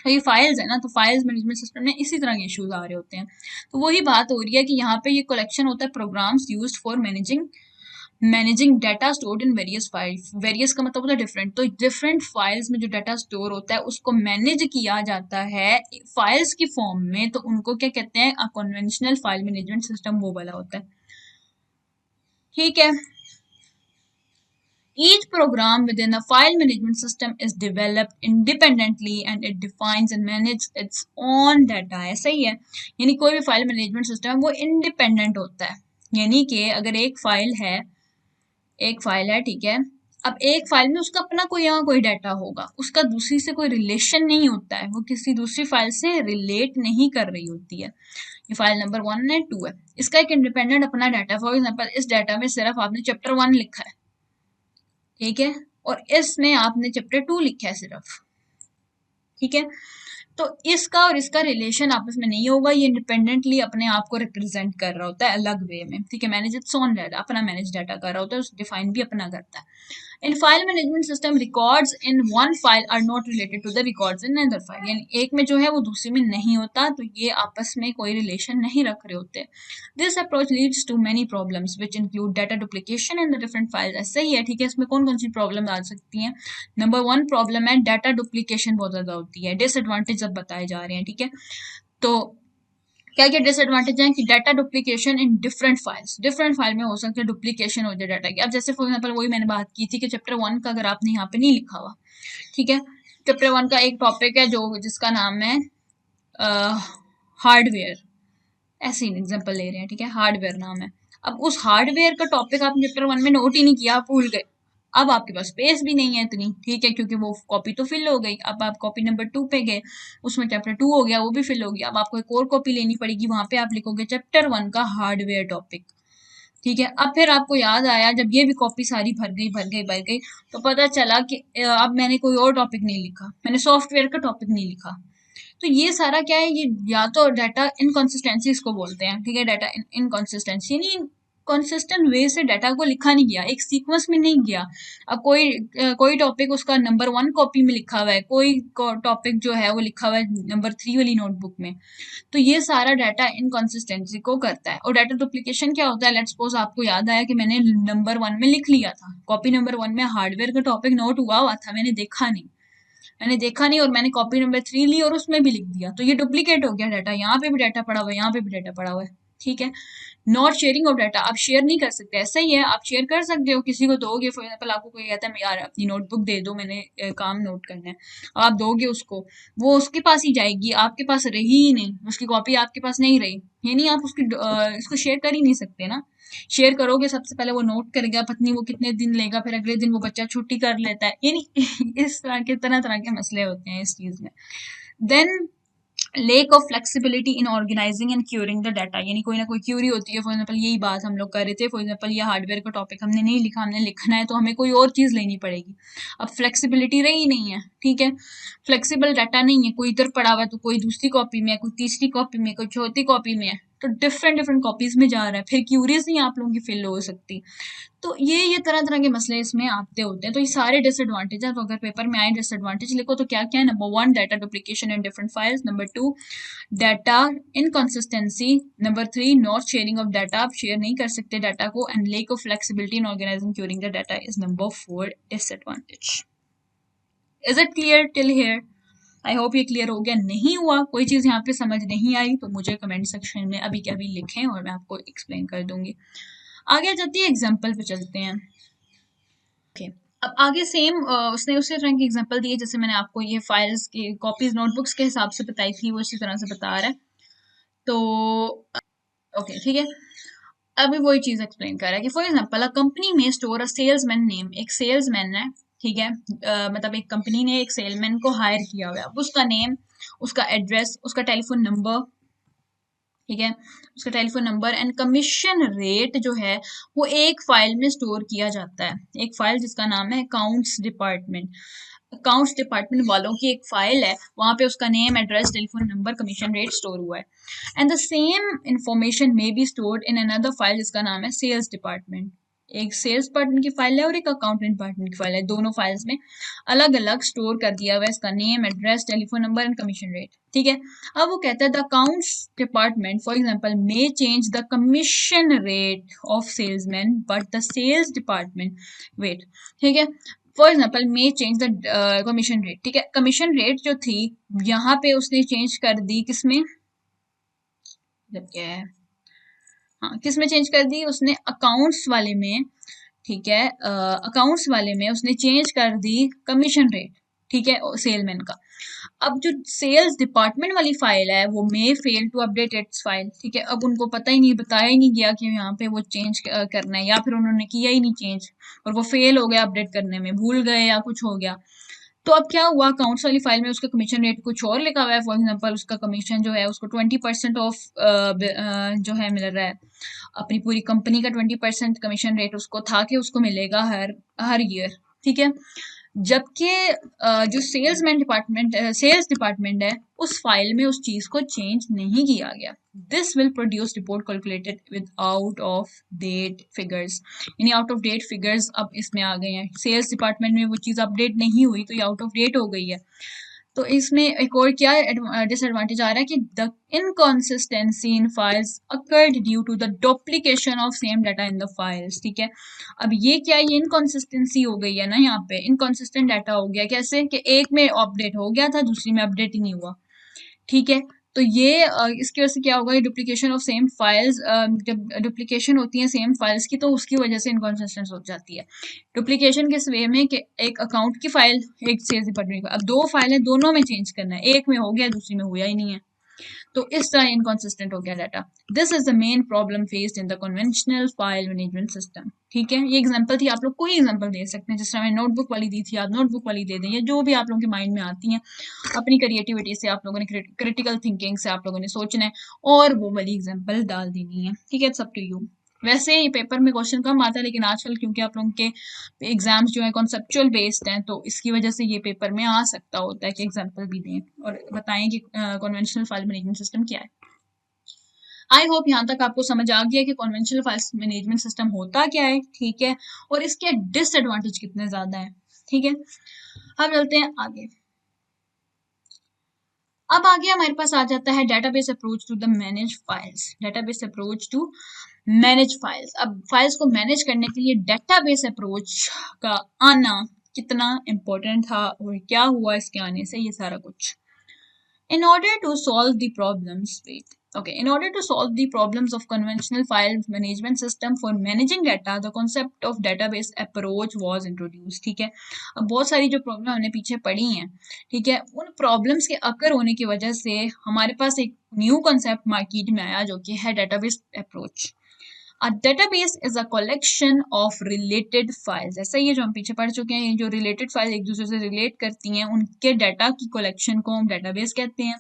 तो ये फाइल्स है ना, तो फाइल्स मैनेजमेंट सिस्टम में इसी तरह के इश्यूज आ रहे होते हैं। तो वही बात हो रही है कि यहाँ पे ये कलेक्शन होता है programs used for managing data stored in various files. Various का मतलब होता है डिफरेंट, तो डिफरेंट फाइल्स में जो डाटा स्टोर होता है उसको मैनेज किया जाता है फाइल्स की फॉर्म में, तो उनको क्या कहते हैं, कन्वेंशनल फाइल मैनेजमेंट सिस्टम वो वाला होता है, ठीक है। Each program within a file management system is developed independently and it defines and manages its own data। ऐसा ही है, यानी कोई भी फाइल मैनेजमेंट सिस्टम है वो इंडिपेंडेंट होता है। यानी कि अगर एक फाइल है, ठीक है, अब एक फाइल में उसका अपना कोई यहाँ कोई डाटा होगा, उसका दूसरी से कोई रिलेशन नहीं होता है, वो किसी दूसरी फाइल से रिलेट नहीं कर रही होती है। ये फाइल नंबर 1 है, 2 है, इसका एक इंडिपेंडेंट अपना डाटा। फॉर एग्जाम्पल इस डाटा में सिर्फ आपने चैप्टर 1 लिखा है, ठीक है, और इसमें आपने चैप्टर 2 लिखा है सिर्फ, ठीक है, तो इसका और इसका रिलेशन आपस में नहीं होगा, ये इंडिपेंडेंटली अपने आप को रिप्रेजेंट कर रहा होता है अलग वे में, ठीक है, मैनेज इट्स ओन डाटा, अपना मैनेज डाटा कर रहा होता है, उस डिफाइन भी अपना करता है। In file management system records in one file are not related to the records in another file, यानी एक में जो है वो दूसरे में नहीं होता, तो ये आपस में कोई रिलेशन नहीं रख रहे होते। This approach leads to many problems which include data duplication in the different files. ऐसा ही है, ठीक है, इसमें कौन कौन सी प्रॉब्लम आ सकती हैं। नंबर 1 प्रॉब्लम है डाटा डुप्लीकेशन बहुत ज्यादा होती है, डिसएडवांटेज अब बताए जा रहे हैं, ठीक है। तो क्या क्या डिसएडवांटेज है कि data duplication in different file में हो सकता है डुप्लीकेशन हो जाए डाटा की। अब जैसे फॉर एग्जांपल वही मैंने बात की थी कि चैप्टर 1 का अगर आपने यहाँ पे नहीं लिखा हुआ, ठीक है, चैप्टर 1 का एक टॉपिक है जो जिसका नाम है हार्डवेयर, ऐसे ही एग्जाम्पल ले रहे हैं, ठीक है, हार्डवेयर नाम है। अब उस हार्डवेयर का टॉपिक आपने चैप्टर 1 में नोट ही नहीं किया, आप भूल गए, अब आपके पास स्पेस भी नहीं है इतनी, ठीक है, क्योंकि वो कॉपी तो फिल हो गई। अब आप कॉपी नंबर 2 पे गए, उसमें चैप्टर 2 हो गया, वो भी फिल हो गया, अब आपको एक और कॉपी लेनी पड़ेगी, वहां पे आप लिखोगे चैप्टर 1 का हार्डवेयर टॉपिक, ठीक है। अब फिर आपको याद आया जब ये भी कॉपी सारी भर गई तो पता चला कि अब मैंने कोई और टॉपिक नहीं लिखा, मैंने सॉफ्टवेयर का टॉपिक नहीं लिखा। तो ये सारा क्या है, ये या तो डाटा इनकंसिस्टेंसी इसको बोलते हैं, ठीक है, डाटा इनकंसिस्टेंसी यानी कंसिस्टेंट वे से डाटा को लिखा नहीं गया, एक सीक्वेंस में नहीं गया। अब कोई टॉपिक उसका नंबर 1 कॉपी में लिखा हुआ है, कोई टॉपिक जो है वो लिखा हुआ है नंबर 3 वाली नोटबुक में। तो ये सारा डाटा इनकंसिस्टेंसी को करता है। और डाटा डुप्लीकेशन क्या होता है, लेट्स सपोज आपको याद आया कि मैंने नंबर 1 में लिख लिया था, कॉपी नंबर 1 में हार्डवेयर का टॉपिक नोट हुआ था, मैंने देखा नहीं और मैंने कॉपी नंबर 3 ली और उसमें भी लिख दिया, तो ये डुप्लीकेट हो गया डाटा, यहाँ पे भी डाटा पड़ा हुआ है, यहाँ पे भी डाटा पड़ा हुआ है, ठीक है। नॉट शेयरिंग ऑफ डाटा, आप शेयर नहीं कर सकते, ऐसा ही है, आप शेयर कर सकते हो, किसी को दोगे, फॉर एग्जाम्पल आपको कोई कहता है यार अपनी नोटबुक दे दो, मैंने काम नोट करना है, आप दोगे उसको, वो उसके पास ही जाएगी, आपके पास रही ही नहीं, उसकी कॉपी आपके पास नहीं रही, ये नहीं आप इसको शेयर कर ही नहीं सकते ना। शेयर करोगे सबसे पहले वो नोट करेगा, पत्नी वो कितने दिन लेगा, फिर अगले दिन वो बच्चा छुट्टी कर लेता है, यानी इस तरह तरह के मसले होते हैं इस चीज में। Then lack of flexibility in organising and querying the data, यानी कोई ना कोई क्यूरी होती है, फॉर एग्जाम्पल यही बात हम लोग कर रहे थे, फॉर एग्जाम्पल ये हार्डवेयर का टॉपिक हमने नहीं लिखा, हमने लिखना है तो हमें कोई और चीज़ लेनी पड़ेगी, अब फ्लेक्सिबिलिटी रही नहीं है, ठीक है, फ्लेक्सिबल डाटा नहीं है, कोई इधर पड़ा हुआ है तो कोई दूसरी कॉपी में है, कोई तीसरी कॉपी में, कोई चौथी कॉपी में है, तो डिफरेंट कॉपीज में जा रहा है, फिर क्यूरीज नहीं आप लोगों की फिल हो सकती। तो ये तरह तरह के मसले इसमें आते होते हैं। तो ये सारे डिसएडवांटेज है, तो अगर पेपर में आए डिसएडवांटेज लिखो तो क्या क्या है, number 1 data duplication in different files, number 2 data inconsistency, number 3 not sharing of data, आप शेयर नहीं कर सकते डाटा को, and lack of flexibility in organising querying the data is number 4 disadvantage. Is it clear till here? I hope ये क्लियर हो गया। नहीं हुआ, कोई चीज़ यहाँ पे समझ नहीं आई तो मुझे कमेंट सेक्शन में अभी के अभी लिखें और मैं आपको एक्सप्लेन कर दूंगी। आगे जाती है एग्जाम्पल पे चलते हैं। ओके, अब आगे सेम उसने उसी तरह की एग्जांपल दी है जैसे मैंने आपको ये फाइल्स की कॉपीज नोटबुक्स के हिसाब से बताई थी, वो इसी तरह से बता रहा है। तो ओके ठीक है, अभी वही चीज एक्सप्लेन कर रहा है कि फॉर एग्जांपल अ कंपनी में स्टोर अ सेल्समैन नेम, एक सेल्समैन है, ठीक है, मतलब एक कंपनी ने एक सेल्समैन को हायर किया हुआ है, अब उसका नेम, उसका एड्रेस, उसका टेलीफोन नंबर, ठीक है, उसका telephone number and commission rate जो है वो एक फाइल में स्टोर किया जाता है, एक फाइल जिसका नाम है अकाउंट्स डिपार्टमेंट। अकाउंट्स डिपार्टमेंट वालों की एक फाइल है, वहां पे उसका name, address, telephone number, commission rate store हुआ है, and the same information may be stored in another file जिसका नाम है सेल्स डिपार्टमेंट। एक सेल्स डिपार्टमेंट की फाइल है और एक अकाउंटेंट डिपार्टमेंट की फाइल है, दोनों फाइल्स में अलग अलग स्टोर कर दिया हुआ है इसका name, address, telephone number and commission rate, ठीक है। अब वो कहता है the accounts department for example may change the commission rate of salesman but the sales department wait, ठीक है, for example may change the commission rate, ठीक है, कमीशन रेट जो थी यहाँ पे उसने चेंज कर दी, किसमें, जब क्या है, हाँ किसमें चेंज कर दी उसने, अकाउंट्स वाले में, ठीक है, अकाउंट्स वाले में उसने चेंज कर दी कमीशन रेट, ठीक है, सेलमैन का। अब जो सेल्स डिपार्टमेंट वाली फाइल है वो may fail to update its file, ठीक है, अब उनको पता ही नहीं, बताया ही नहीं गया कि यहाँ पे वो चेंज करना है, या फिर उन्होंने किया ही नहीं चेंज और वो फेल हो गया अपडेट करने में, भूल गए या कुछ हो गया। तो अब क्या हुआ, अकाउंट्स वाली फाइल में उसका कमीशन रेट कुछ और लिखा हुआ है, फॉर एग्जांपल उसका कमीशन जो है उसको 20% ऑफ जो है मिल रहा है, अपनी पूरी कंपनी का 20% कमीशन रेट उसको था कि उसको मिलेगा हर ईयर, ठीक है। जबकि जो सेल्स डिपार्टमेंट है उस फाइल में उस चीज को चेंज नहीं किया गया। This will produce report calculated with out of date figures, यानी आउट ऑफ डेट फिगर्स अब इसमें आ गए हैं, सेल्स डिपार्टमेंट में वो चीज अपडेट नहीं हुई तो ये आउट ऑफ डेट हो गई है। तो इसमें एक और क्या डिसएडवांटेज आ रहा है कि the inconsistency in files occurred due to the duplication of same data in the files, ठीक है। अब ये क्या, ये इनकॉन्सिस्टेंसी हो गई है ना, यहाँ पे इनकॉन्सिस्टेंट डाटा हो गया, कैसे कि एक में अपडेट हो गया था दूसरी में अपडेट ही नहीं हुआ, ठीक है। तो ये इसकी वजह से क्या होगा, ये डुप्लीकेशन ऑफ सेम फाइल्स, जब डुप्लीकेशन होती है सेम फाइल्स की तो उसकी वजह से इनकॉन्सिस्टेंस हो जाती है। डुप्लीकेशन किस वे में कि एक अकाउंट की फाइल, एक सेल्स डिपार्टमेंट की, अब दो फाइल है, दोनों में चेंज करना है, एक में हो गया दूसरी में हुआ ही नहीं है, तो इस तरह इनकॉन्सिस्टेंट हो गया data. This is the main problem faced in the conventional file management system, ठीक है। ये एग्जांपल थी, आप लोग कोई एग्जांपल दे सकते हैं, जिस तरह मैंने नोटबुक वाली दी थी आप नोटबुक वाली दे दें, या जो भी आप लोगों के माइंड में आती हैं, अपनी क्रिएटिविटी से आप लोगों ने, क्रिटिकल थिंकिंग से आप लोगों ने सोचना है और वो वाली एग्जांपल डाल देनी है, ठीक है, इट्स अप टू यू। वैसे ही पेपर में क्वेश्चन कम आता है, लेकिन आजकल क्योंकि आप लोगों के एग्जाम्स जो है कॉन्सेप्चुअल बेस्ड हैं, तो इसकी वजह से ये पेपर में आ सकता होता है कि एग्जाम्पल भी दें और बताएं कि कन्वेंशनल फाइल मैनेजमेंट सिस्टम क्या है। आई होप यहाँ तक आपको समझ आ गया कि कन्वेंशनल फाइल मैनेजमेंट सिस्टम होता क्या है, ठीक है, और इसके डिसएडवांटेज कितने ज्यादा है, ठीक है। अब चलते हैं आगे। अब आगे हमारे पास आ जाता है database approach to the manage files. Database approach to manage files. अब फाइल्स को मैनेज करने के लिए डेटाबेस अप्रोच का आना कितना इम्पोर्टेंट था और क्या हुआ इसके आने से, ये सारा कुछ। In order to solve the problems, in order to solve the problems of conventional file management system for managing data, the concept of database approach was introduced, ठीक है। अब बहुत सारी जो प्रॉब्लम हमने पीछे पढ़ी हैं, ठीक है, उन प्रॉब्लम्स के अकर होने की वजह से हमारे पास एक न्यू कॉन्सेप्ट मार्केट में आया जो कि है database approach. A database is a collection of related files। ऐसा ही है जो हम पीछे पढ़ चुके हैं, जो related files एक दूसरे से relate करती हैं, उनके डाटा की collection को हम database कहते हैं।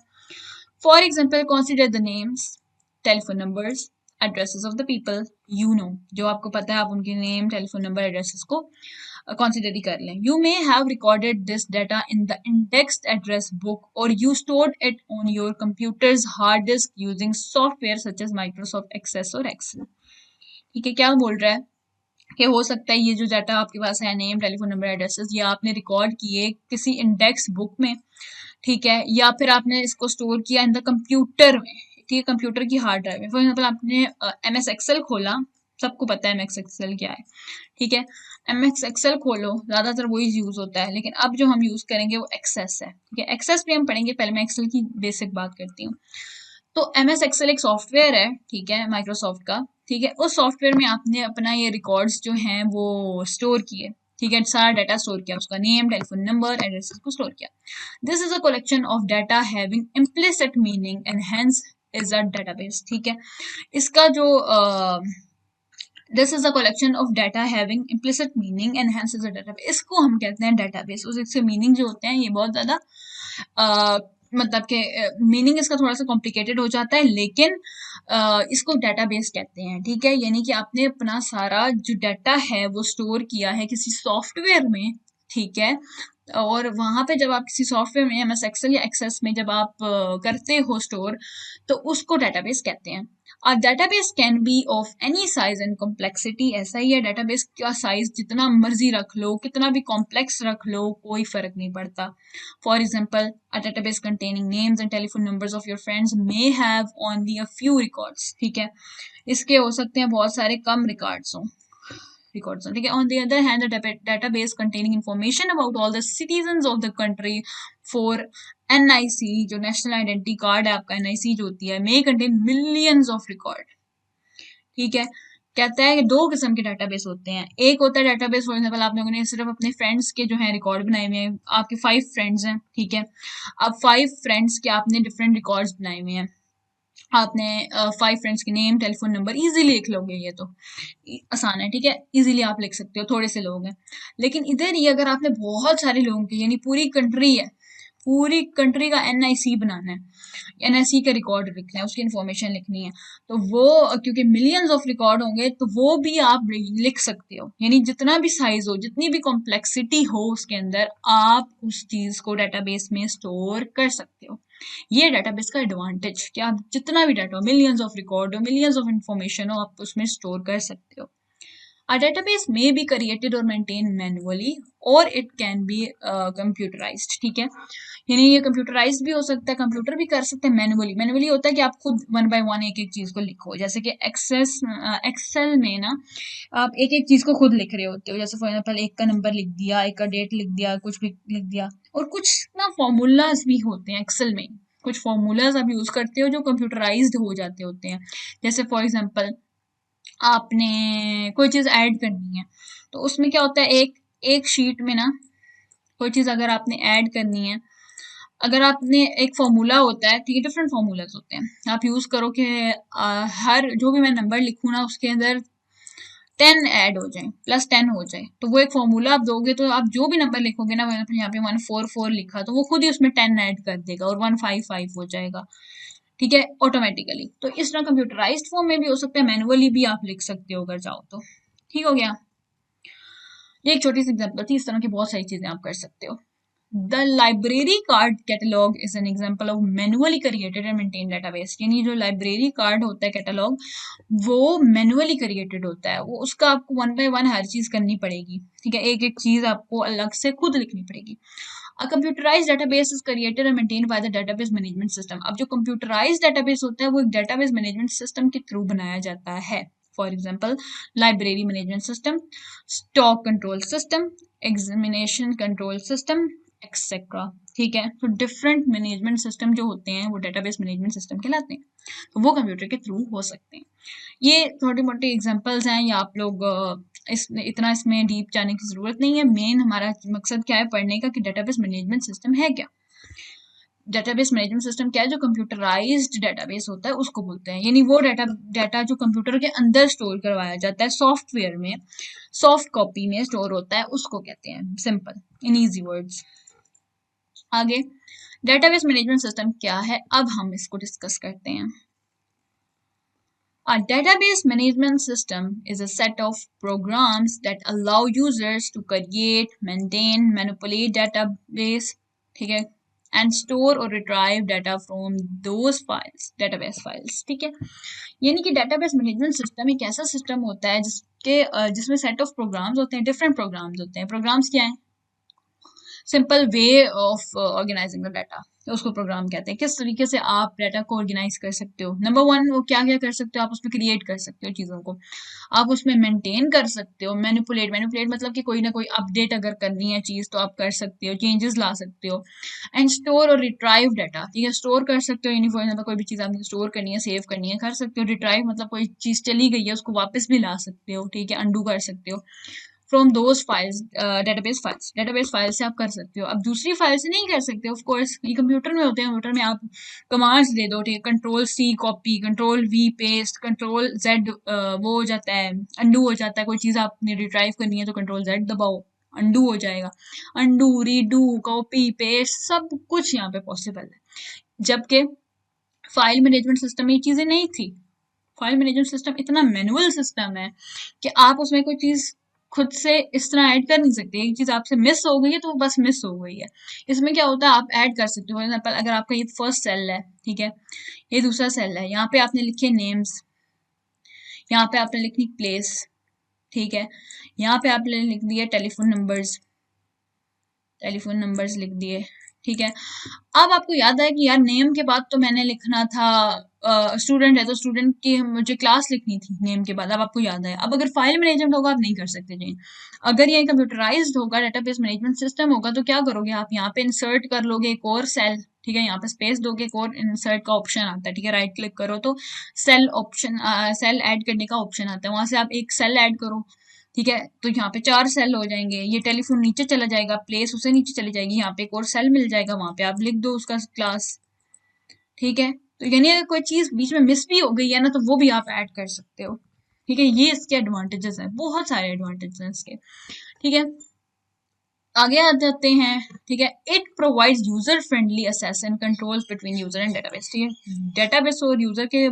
For example, consider the names, telephone numbers, addresses of the people you know। जो आपको पता है आप उनके name, telephone number, addresses को consider ही कर लें। You may have recorded this data in the indexed address book or you stored it on your computer's hard disk using software such as Microsoft Access or Excel। ठीक है, क्या बोल रहा है कि हो सकता है ये जो डाटा आपके पास है, नेम, टेलीफोन नंबर, एड्रेसेस, ये आपने रिकॉर्ड किए किसी इंडेक्स बुक में, ठीक है, या फिर आपने इसको स्टोर किया इन द कंप्यूटर में, ठीक है, कंप्यूटर की हार्ड ड्राइव में। फॉर एग्जाम्पल आपने MS एक्सेल खोला, सबको पता है MS एक्सेल क्या है, ठीक है, MS एक्सेल खोलो, ज्यादातर वही यूज होता है, लेकिन अब जो हम यूज करेंगे वो एक्सेस है, ठीक है। एक्सेस भी हम पढ़ेंगे, पहले मैं एक्सेल की बेसिक बात करती हूँ। तो MS एक्सेल एक सॉफ्टवेयर है, ठीक है, माइक्रोसॉफ्ट का, ठीक है। उस सॉफ्टवेयर में आपने अपना ये रिकॉर्ड्स जो हैं वो स्टोर किए, ठीक है, सारा डाटा स्टोर किया, उसका नेम, टेलीफोन नंबर, एड्रेस को स्टोर किया। This is a collection of data having implicit meaning and hence is a database, ठीक है। इसका जो this is a collection of data having implicit meaning and hence is a database. इसको हम कहते हैं डेटाबेस। उसके मीनिंग जो होते हैं ये बहुत ज्यादा मतलब के मीनिंग इसका थोड़ा सा कॉम्प्लिकेटेड हो जाता है, लेकिन इसको डेटाबेस कहते हैं, ठीक है। यानी कि आपने अपना सारा जो डाटा है वो स्टोर किया है किसी सॉफ्टवेयर में, ठीक है, और वहां पे जब आप किसी सॉफ्टवेयर में MS एक्सेल या एक्सेस में जब आप करते हो स्टोर, तो उसको डेटाबेस कहते हैं। A database can be of any size and complexity। ऐसा ही है, डेटाबेस का साइज जितना मर्जी रख लो, कितना भी कॉम्प्लेक्स रख लो, कोई फर्क नहीं पड़ता। For example, a database containing names and telephone numbers of your friends may have only a few records, ठीक है। इसके हो सकते हैं बहुत सारे कम रिकॉर्ड्स हों, ठीक है। On the other hand, the database containing information about all the citizens of the country for NIC, जो नेशनल आइडेंटिटी कार्ड है आपका, NIC जो होती है, may contain millions of record, ठीक है। कहता है कि दो किस्म के डाटाबेस होते हैं। एक होता है डाटाबेस, फॉर एग्जांपल आप लोगों ने सिर्फ अपने फ्रेंड्स के जो है रिकॉर्ड बनाए हुए हैं, आपके 5 फ्रेंड्स हैं, ठीक है। अब 5 फ्रेंड्स के आपने डिफरेंट रिकॉर्ड्स बनाए हुए हैं, आपने 5 फ्रेंड्स के नेम, टेलीफोन नंबर इजीली लिख लोगे, ये तो आसान है, ठीक है, इजीली आप लिख सकते हो, थोड़े से लोग हैं। लेकिन इधर ही अगर आपने बहुत सारे लोगों के, यानी पूरी कंट्री है, पूरी कंट्री का NIC बनाना है, NIC का रिकॉर्ड लिखना है, उसकी इन्फॉर्मेशन लिखनी है, तो वो क्योंकि मिलियंस ऑफ रिकॉर्ड होंगे तो वो भी आप लिख सकते हो। यानी जितना भी साइज हो, जितनी भी कॉम्प्लेक्सिटी हो उसके अंदर, आप उस चीज को डेटाबेस में स्टोर कर सकते हो। ये डेटाबेस का एडवांटेज कि आप जितना भी डाटा हो, मिलियंस ऑफ रिकॉर्ड हो, मिलियंस ऑफ इंफॉर्मेशन हो, आप उसमें स्टोर कर सकते हो। A database may be created or maintained manually or it can be computerized, ठीक है। यानी ये कंप्यूटराइज्ड भी हो सकता है, कंप्यूटर भी कर सकते हैं। मैनुअली होता है कि आप खुद 1 by 1 एक एक चीज को लिखो, जैसे कि एक्सेल में ना आप एक एक चीज को खुद लिख रहे होते हो, जैसे फॉर एग्जाम्पल एक का नंबर लिख दिया, एक का डेट लिख दिया, कुछ भी लिख दिया। और कुछ ना फॉर्मूलाज भी होते हैं एक्सेल में, कुछ फॉर्मूलाज आप यूज करते हो जो कंप्यूटराइज्ड हो जाते होते हैं। जैसे फॉर एग्जाम्पल आपने कोई चीज ऐड करनी है, तो उसमें क्या होता है, एक शीट में ना कोई चीज अगर आपने ऐड करनी है, अगर आपने एक फॉर्मूला होता है, ठीक है, डिफरेंट फॉर्मूलाज होते हैं, आप यूज करो कि हर जो भी मैं नंबर लिखूँ ना उसके अंदर 10 ऐड हो जाए, +10 हो जाए, तो वो एक फॉर्मूला आप दोगे, तो आप जो भी नंबर लिखोगे ना, यहाँ पे 144 लिखा, तो वो खुद ही उसमें 10 ऐड कर देगा और 155 हो जाएगा, ठीक है, ऑटोमेटिकली। तो इस तरह कंप्यूटराइज्ड फॉर्म में भी हो सकता है, मैनुअली भी आप लिख सकते हो अगर चाहो तो। ठीक हो गया, ये एक छोटी सी एग्जांपल थी, इस तरह की बहुत सारी चीजें आप कर सकते हो। The library card catalog is an example of manually created and maintained database। यानी जो लाइब्रेरी कार्ड होता है कैटलॉग, वो मैनुअली क्रिएटेड होता है, वो उसका आपको वन बाय वन हर चीज करनी पड़ेगी। ठीक है, एक एक चीज आपको अलग से खुद लिखनी पड़ेगी। A computerized database is created and maintained by the database management system। अब जो कंप्यूटराइज डेटाबेस होता है वो एक डेटाबेस मैनेजमेंट सिस्टम के थ्रू बनाया जाता है। For example, library management system, stock control system, examination control system, etcetera. ठीक है, तो डिफरेंट मैनेजमेंट सिस्टम जो होते हैं वो डेटाबेस मैनेजमेंट सिस्टम कहलाते हैं, तो वो कंप्यूटर के थ्रू हो सकते हैं। ये छोटे मोटे एग्जांपल्स हैं, या आप लोग इसमें डीप जाने की जरूरत नहीं है। मेन हमारा मकसद क्या है पढ़ने का, कि डेटाबेस मैनेजमेंट सिस्टम है क्या। डेटाबेस मैनेजमेंट सिस्टम क्या है, जो कंप्यूटराइज्ड डेटाबेस होता है उसको बोलते हैं। यानी वो डाटा जो कंप्यूटर के अंदर स्टोर करवाया जाता है, सॉफ्टवेयर में, सॉफ्ट कॉपी में स्टोर होता है, उसको कहते हैं, सिंपल इन इजी वर्ड्स। आगे डेटाबेस मैनेजमेंट सिस्टम क्या है, अब हम इसको डिस्कस करते हैं। A database management system is a set of programs that allow users to create, maintain, manipulate database, ठीक है, and store or retrieve data from those files, database files। ठीक है, यानी कि डेटाबेस मैनेजमेंट सिस्टम एक ऐसा सिस्टम होता है जिसमें सेट ऑफ प्रोग्राम्स होते हैं, डिफरेंट प्रोग्राम्स होते हैं। प्रोग्राम्स क्या हैं, simple way of organising the data, उसको प्रोग्राम कहते हैं। किस तरीके से आप डाटा को ऑर्गेनाइज कर सकते हो। नंबर वन, वो क्या क्या कर सकते हो, आप उसमें क्रिएट कर सकते हो चीज़ों को, आप उसमें मेंटेन कर सकते हो। मैनिपुलेट मतलब कि कोई ना कोई अपडेट अगर करनी है चीज़ तो आप कर सकते हो, चेंजेस ला सकते हो। एंड स्टोर और रिट्राइव डाटा, ठीक है, स्टोर कर सकते हो, यानी फॉर एग्जाम्पल कोई भी चीज़ आपने स्टोर करनी है, सेव करनी है, कर सकते हो। रिट्राइव मतलब कोई चीज़ चली गई है उसको वापस भी ला सकते हो, ठीक है, अंडू कर सकते हो from those files, database file से आप कर सकते हो। अब दूसरी फाइल से नहीं कर सकते, ऑफ कोर्स ये कंप्यूटर में होते हैं। कंप्यूटर में आप कमांड्स दे दो, ठीक है, control C copy, control V paste, control Z वो हो जाता है, अंडू हो जाता है। कोई चीज़ आपने रिट्राइव करनी है तो कंट्रोल जेड दबाओ, अंडू हो जाएगा। अंडू, रीडू, कॉपी, पेस्ट, सब कुछ यहाँ पे पॉसिबल है। जबकि फाइल मैनेजमेंट सिस्टम में ये चीज़ें नहीं थी। फाइल मैनेजमेंट सिस्टम इतना मैनुअल सिस्टम है कि आप उसमें कोई चीज़ खुद से इस तरह ऐड कर नहीं सकते। एक चीज़ आपसे मिस हो गई है तो वो बस मिस हो गई है। इसमें क्या होता है, आप ऐड कर सकते हो। फॉर एग्जाम्पल, अगर आपका ये फर्स्ट सेल है, ठीक है, ये दूसरा सेल है, यहाँ पे आपने लिखे नेम्स, यहाँ पे आपने लिखी प्लेस, ठीक है, यहाँ पे आपने लिख दिए टेलीफोन नंबर्स लिख दिए, ठीक है। अब आपको याद है कि यार नेम के बाद तो मैंने लिखना था, स्टूडेंट है तो स्टूडेंट की मुझे क्लास लिखनी थी नेम के बाद। अब आपको याद है। अब अगर फाइल मैनेजमेंट होगा आप नहीं कर सकते जी। अगर ये कंप्यूटराइज्ड होगा, डेटाबेस मैनेजमेंट सिस्टम होगा, तो क्या करोगे आप, यहाँ पे इंसर्ट कर लोगे एक और सेल, ठीक है, यहाँ पे स्पेस दोगे, एक और इंसर्ट का ऑप्शन आता है, ठीक है, राइट क्लिक करो तो सेल ऑप्शन, सेल ऐड करने का ऑप्शन आता है, वहां से आप एक सेल ऐड करो, ठीक है, तो यहाँ पे 4 सेल हो जाएंगे। ये टेलीफोन नीचे चला जाएगा, प्लेस उसे नीचे चली जाएगी, यहाँ पे एक और सेल मिल जाएगा, वहां पे आप लिख दो उसका क्लास, ठीक है। तो यानी अगर कोई चीज बीच में मिस भी हो गई है ना, तो वो भी आप ऐड कर सकते हो, ठीक है। ये इसके एडवांटेजेस हैं, बहुत सारे एडवांटेजेस हैं इसके, ठीक है। आगे आ जाते हैं, ठीक है। It provides user friendly access and controls between user and database, ठीक है। डेटाबेस और यूजर के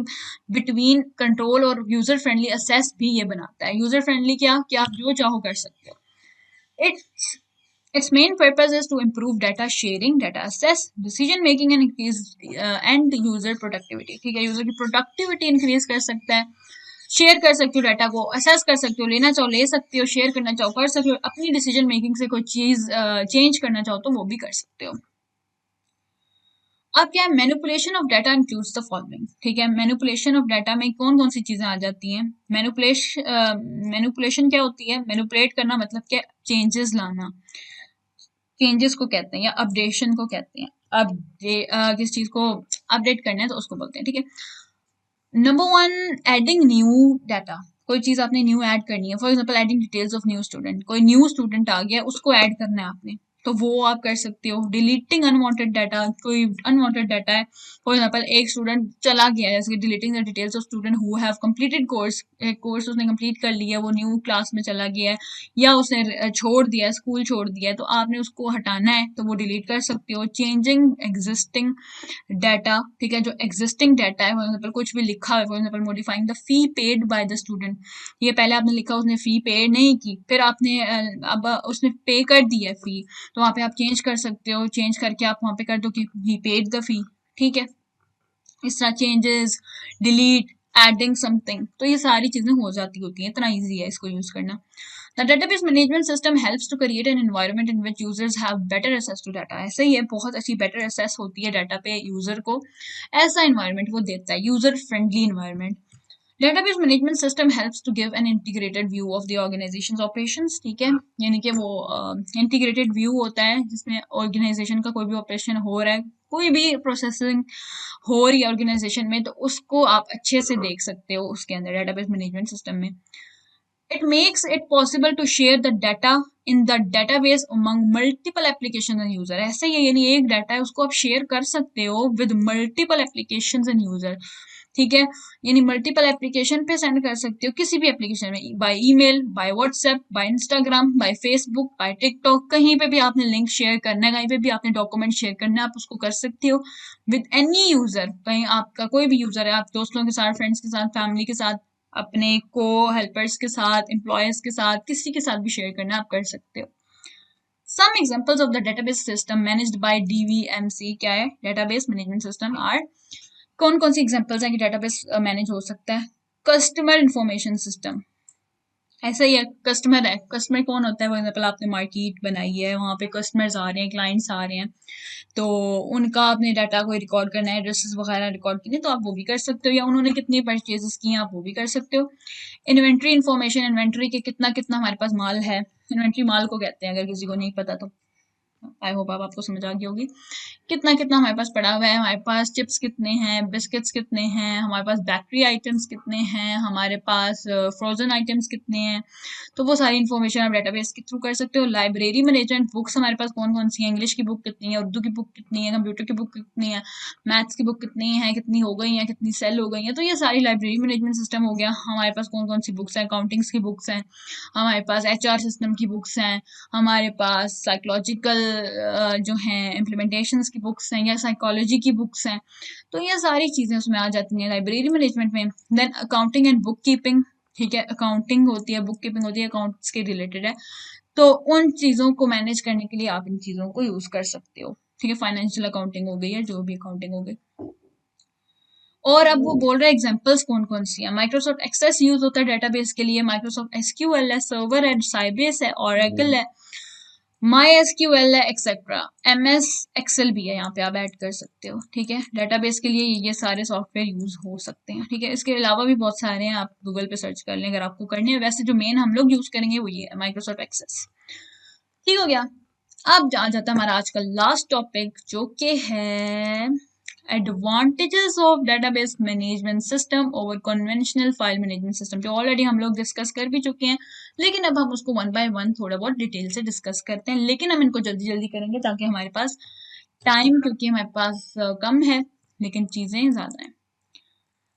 बिटवीन कंट्रोल और यूजर फ्रेंडली एक्सेस भी ये बनाता है। यूजर फ्रेंडली क्या, कि आप जो चाहो कर सकते हो। Its main purpose is to improve data sharing, data access, decision making and increase and user productivity, ठीक है। यूजर की प्रोडक्टिविटी इंक्रीज कर सकता है, शेयर कर सकते हो डाटा को, असेस कर सकते हो, लेना चाहो ले सकते हो, शेयर करना चाहो कर सकते हो, अपनी डिसीजन मेकिंग से कोई चीज चेंज करना चाहो तो वो भी कर सकते हो। अब क्या है, manipulation of data includes the following, ठीक है। मैनिपुलेशन ऑफ डाटा में कौन कौन सी चीजें आ जाती हैं। मैनिपुलेशन क्या होती है, मैनिपुलेट करना मतलब क्या, चेंजेस लाना, चेंजेस को कहते हैं, या अपडेशन को कहते हैं। अब किस चीज को अपडेट करना है तो उसको बोलते हैं, ठीक है। Number one, adding new data, कोई चीज आपने न्यू ऐड करनी है। For example, adding details of new student, कोई न्यू स्टूडेंट आ गया उसको ऐड करना है आपने, तो वो आप कर सकते हो। डिलीटिंग अनवांटेड डाटा, कोई अनवांटेड डाटा है, फॉर एग्जांपल एक स्टूडेंट चला गया है, जैसे deleting the details of student who have completed course, एक कोर्स उसने कंप्लीट कर लिया, वो न्यू क्लास में चला गया है या उसने छोड़ दिया है, स्कूल छोड़ दिया है, तो आपने उसको हटाना है तो वो डिलीट कर सकते हो। चेंजिंग एग्जिस्टिंग डाटा, ठीक है, जो एग्जिस्टिंग डाटा है, फॉर एग्जांपल कुछ भी लिखा है, for example modifying the fee paid by the student, ये पहले आपने लिखा, उसने फी पे नहीं की, फिर आपने अब उसने पे कर दी है फी, तो वहाँ पे आप चेंज कर सकते हो, चेंज करके आप वहाँ पे कर दो कि ही पेड द फी, ठीक है। इस तरह चेंजेस, डिलीट, एडिंग समथिंग, तो ये सारी चीजें हो जाती होती हैं, इतना इजी है इसको यूज करना। The database management system helps to create an environment in which users have better access to data. ऐसे ही है, बहुत अच्छी better access होती है डाटा पे यूजर को, ऐसा environment वो देता है, user friendly environment. Database management system helps to give an integrated view of the organization's operations, ठीक है, यानी कि वो integrated view होता है जिसमें organization का कोई भी operation हो रहा है, कोई भी processing हो रही है organization में, तो उसको आप अच्छे से देख सकते हो उसके अंदर database management system में. It makes it possible to share the data in the database among multiple applications and user. ऐसे ही है, यानी एक डाटा है उसको आप शेयर कर सकते हो with multiple applications and user, ठीक है, यानी मल्टीपल एप्लीकेशन पे सेंड कर सकते हो, किसी भी एप्लीकेशन में, by email, by WhatsApp, by Instagram, by Facebook, by TikTok, कहीं पे भी आपने लिंक शेयर करना है, कहीं पे भी आपने डॉक्यूमेंट शेयर करना है, आप उसको कर सकते हो विद एनी यूजर। कहीं आपका कोई भी यूजर है, आप दोस्तों के साथ, फ्रेंड्स के साथ, फैमिली के साथ, अपने को हेल्पर्स के साथ, एम्प्लॉयज के साथ, किसी के साथ भी शेयर करना है, आप कर सकते हो। Some examples of the database system managed by DVMC क्या है, database management system are, कौन कौन सी एग्जांपल्स हैं कि डेटाबेस मैनेज हो सकता है? कस्टमर इंफॉर्मेशन सिस्टम, ऐसा ही है, कस्टमर है, कस्टमर कौन होता है, फॉर एग्जांपल आपने मार्केट बनाई है, वहाँ पे कस्टमर्स आ रहे हैं, क्लाइंट्स आ रहे हैं, तो उनका आपने डाटा कोई रिकॉर्ड करना है, एड्रेसेस वगैरह रिकॉर्ड करनी है, तो आप वो भी कर सकते हो, या उन्होंने कितनी परचेजेस की हैं आप वो भी कर सकते हो। इन्वेंट्री इंफॉर्मेशन, इन्वेंट्री के कितना कितना हमारे पास माल है, इन्वेंट्री माल को कहते हैं, अगर किसी को नहीं पता तो आई होप अब आपको समझ आ गई होगी। कितना कितना हमारे पास पड़ा हुआ है, हमारे पास चिप्स कितने हैं, बिस्किट्स कितने हैं, हमारे पास बेकरी आइटम्स कितने हैं, हमारे पास फ्रोजन आइटम्स कितने हैं, तो वो सारी इन्फॉर्मेशन आप डेटाबेस के थ्रू कर सकते हो। लाइब्रेरी मैनेजमेंट, बुक्स हमारे पास कौन कौन सी हैं, इंग्लिश की बुक कितनी है, उर्दू की बुक कितनी है, कंप्यूटर की बुक कितनी है, मैथ्स की बुक कितनी है, कितनी हो गई हैं, कितनी सेल हो गई हैं, तो ये सारी लाइब्रेरी मैनेजमेंट सिस्टम हो गया। हमारे पास कौन कौन सी बुक्स हैं, अकाउंटिंग्स की बुक्स हैं, हमारे पास HR सिस्टम की बुक्स हैं, हमारे पास साइकोलॉजिकल जो हैं इम्प्लीमेंटेशंस की बुक्स हैं, या साइकोलॉजी की बुक्स हैं, तो ये सारी चीज़ें उसमें आ जाती हैं लाइब्रेरी मैनेजमेंट में। Then accounting and book keeping, ठीक है, अकाउंटिंग होती है, बुक कीपिंग होती है, अकाउंट्स के रिलेटेड है, तो उन चीज़ों को मैनेज करने के लिए आप इन चीज़ों को यूज़ कर सकते हो, ठीक है, फाइनेंशियल अकाउंटिंग हो गई है, जो भी अकाउंटिंग हो गई। और अब वो बोल रहे हैं एग्जांपल्स कौन कौन सी है। माइक्रोसॉफ्ट एक्सेस यूज होता है डेटाबेस के लिए, माइक्रोसॉफ्ट SQL है, सर्वर है, साइबेस है, ओरेकल है, MySQL है, एक्सेट्रा। MS एक्सेल भी है, यहाँ पे आप ऐड कर सकते हो, ठीक है, डेटाबेस के लिए ये सारे सॉफ्टवेयर यूज हो सकते हैं, ठीक है। इसके अलावा भी बहुत सारे हैं, आप गूगल पे सर्च कर लें अगर आपको करने हैं, वैसे जो मेन हम लोग यूज करेंगे वो ये है, माइक्रोसॉफ्ट एक्सेस, ठीक हो गया। अब जा जाता है हमारा आज का लास्ट टॉपिक, जो कि है advantages of database management system over conventional file management system, जो ऑलरेडी हम लोग डिस्कस कर भी चुके हैं, लेकिन अब हम उसको वन बाय वन थोड़ा बहुत डिटेल से डिस्कस करते हैं, लेकिन हम इनको जल्दी जल्दी करेंगे ताकि हमारे पास टाइम, क्योंकि हमारे पास कम है लेकिन चीजें ज्यादा हैं।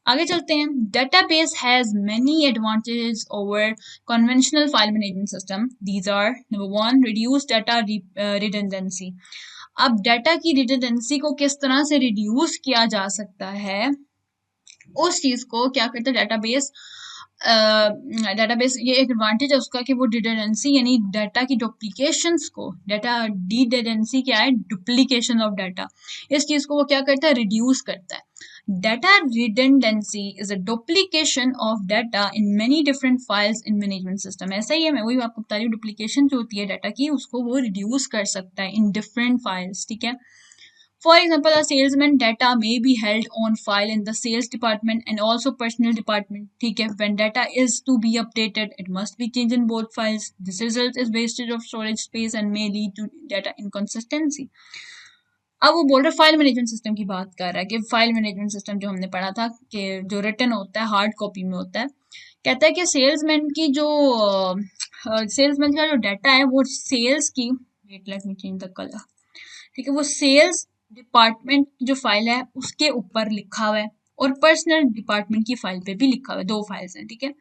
आगे चलते हैं। Database has many advantages over conventional file management system. These are, number 1, reduce data redundancy. अब डाटा की रिडंडेंसी को किस तरह से रिड्यूस किया जा सकता है, उस चीज को क्या करता है डेटाबेस। डेटाबेस ये एक एडवांटेज है उसका कि वो रिडंडेंसी यानी डाटा की डुप्लीकेशंस को, डाटा रिडंडेंसी क्या है, डुप्लीकेशन ऑफ डाटा, इस चीज को वो क्या करता है, रिड्यूस करता है। Data redundancy is a duplication of data in many different files in management system. ऐसा ही है, मैं वही आपको बता रही हूँ, डुप्लीकेशन जो होती है डाटा की उसको वो रिड्यूस कर सकता है इन डिफरेंट फाइल्स, ठीक है। For example, a salesman data may be held on file in the sales department and also personal department, ठीक है। When data is to be updated, it must be changed in both files. This result is wastage of storage space and may lead to data inconsistency. अब वो बोल रहे फाइल मैनेजमेंट सिस्टम की बात कर रहा है कि फाइल मैनेजमेंट सिस्टम जो हमने पढ़ा था कि जो रिटन होता है हार्ड कॉपी में होता है, कहता है कि सेल्समैन का जो डाटा है वो सेल्स की wait let me change the colour, ठीक है, वो सेल्स डिपार्टमेंट जो फाइल है उसके ऊपर लिखा हुआ है और पर्सनल डिपार्टमेंट की फाइल पे भी लिखा हुआ है, दो फाइल्स हैं, ठीक है।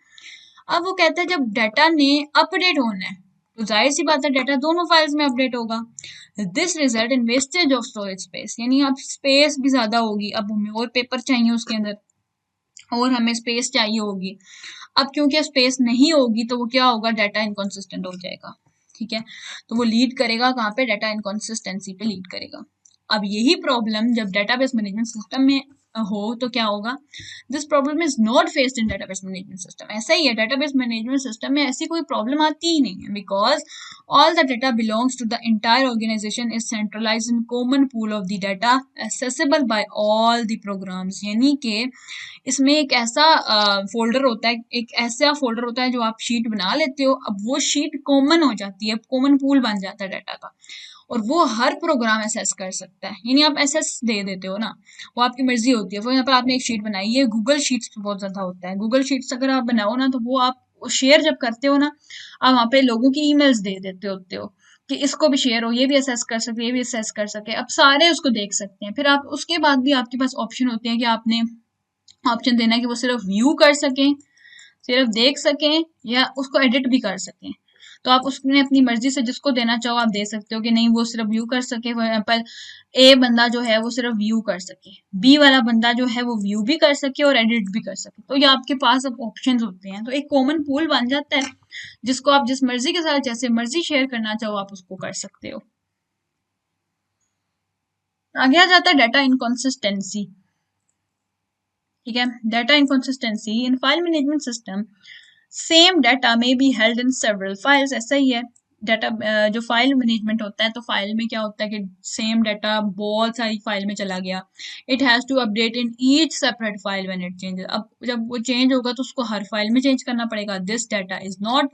अब वो कहता है जब डाटा ने अपडेट होना है तो जाहिर सी बात है डाटा दोनों फाइल्स में अपडेट होगा। This result in wastage of storage space, यानी अब स्पेस भी ज्यादा होगी, अब हमें और पेपर चाहिए उसके अंदर और हमें स्पेस चाहिए होगी। अब क्योंकि स्पेस नहीं होगी तो वो क्या होगा, डाटा इनकॉन्सिस्टेंट हो जाएगा, ठीक है। तो वो लीड करेगा कहाँ पे, डाटा इनकॉन्सिस्टेंसी पे लीड करेगा। अब यही प्रॉब्लम जब डेटाबेस मैनेजमेंट सिस्टम में हो तो क्या होगा, this problem is not faced in database management system. ऐसा ही है, डेटाबेस मैनेजमेंट सिस्टम में ऐसी कोई प्रॉब्लम आती ही नहीं है, because all the data belongs to the entire organization is centralized in common pool of the data accessible by all the programs। यानी कि इसमें एक ऐसा फोल्डर होता है, एक ऐसा फोल्डर होता है जो आप शीट बना लेते हो, अब वो शीट कॉमन हो जाती है, कॉमन पूल बन जाता है डाटा का और वो हर प्रोग्राम एसेस कर सकता है। यानी आप एसेस दे देते हो ना, वो आपकी मर्जी होती है। फॉर एग्जाम्पल आपने एक शीट बनाई है, गूगल शीट्स पे बहुत ज्यादा होता है, गूगल शीट्स अगर आप बनाओ ना तो वो आप शेयर जब करते हो ना, आप वहाँ पे लोगों की ईमेल्स दे देते होते हो कि इसको भी शेयर हो, ये भी असेस कर सके, ये भी असेस कर सके, अब सारे उसको देख सकते हैं। फिर आप उसके बाद भी आपके पास ऑप्शन होते हैं कि आपने ऑप्शन देना है कि वो सिर्फ व्यू कर सकें, सिर्फ देख सकें या उसको एडिट भी कर सकें। तो आप उसमें अपनी मर्जी से जिसको देना चाहो आप दे सकते हो कि नहीं वो सिर्फ व्यू कर सके। फॉर एग्जाम्पल ए बंदा जो है वो सिर्फ व्यू कर सके, बी वाला बंदा जो है वो व्यू भी कर सके और एडिट भी कर सके। तो ये आपके पास अब ऑप्शंस होते हैं, तो एक कॉमन पूल बन जाता है जिसको आप जिस मर्जी के साथ जैसे मर्जी शेयर करना चाहो आप उसको कर सकते हो। आगे आ जाता है डाटा इनकॉन्सिस्टेंसी, ठीक है। Data inconsistency in file management system, same data may be held in several files. ऐसा ही है, डाटा जो फाइल मैनेजमेंट होता है तो फाइल में क्या होता है कि सेम डाटा बहुत सारी फाइल में चला गया, it has to update in each separate file when it changes. अब जब वो चेंज होगा तो उसको हर फाइल में चेंज करना पड़ेगा। This data is not,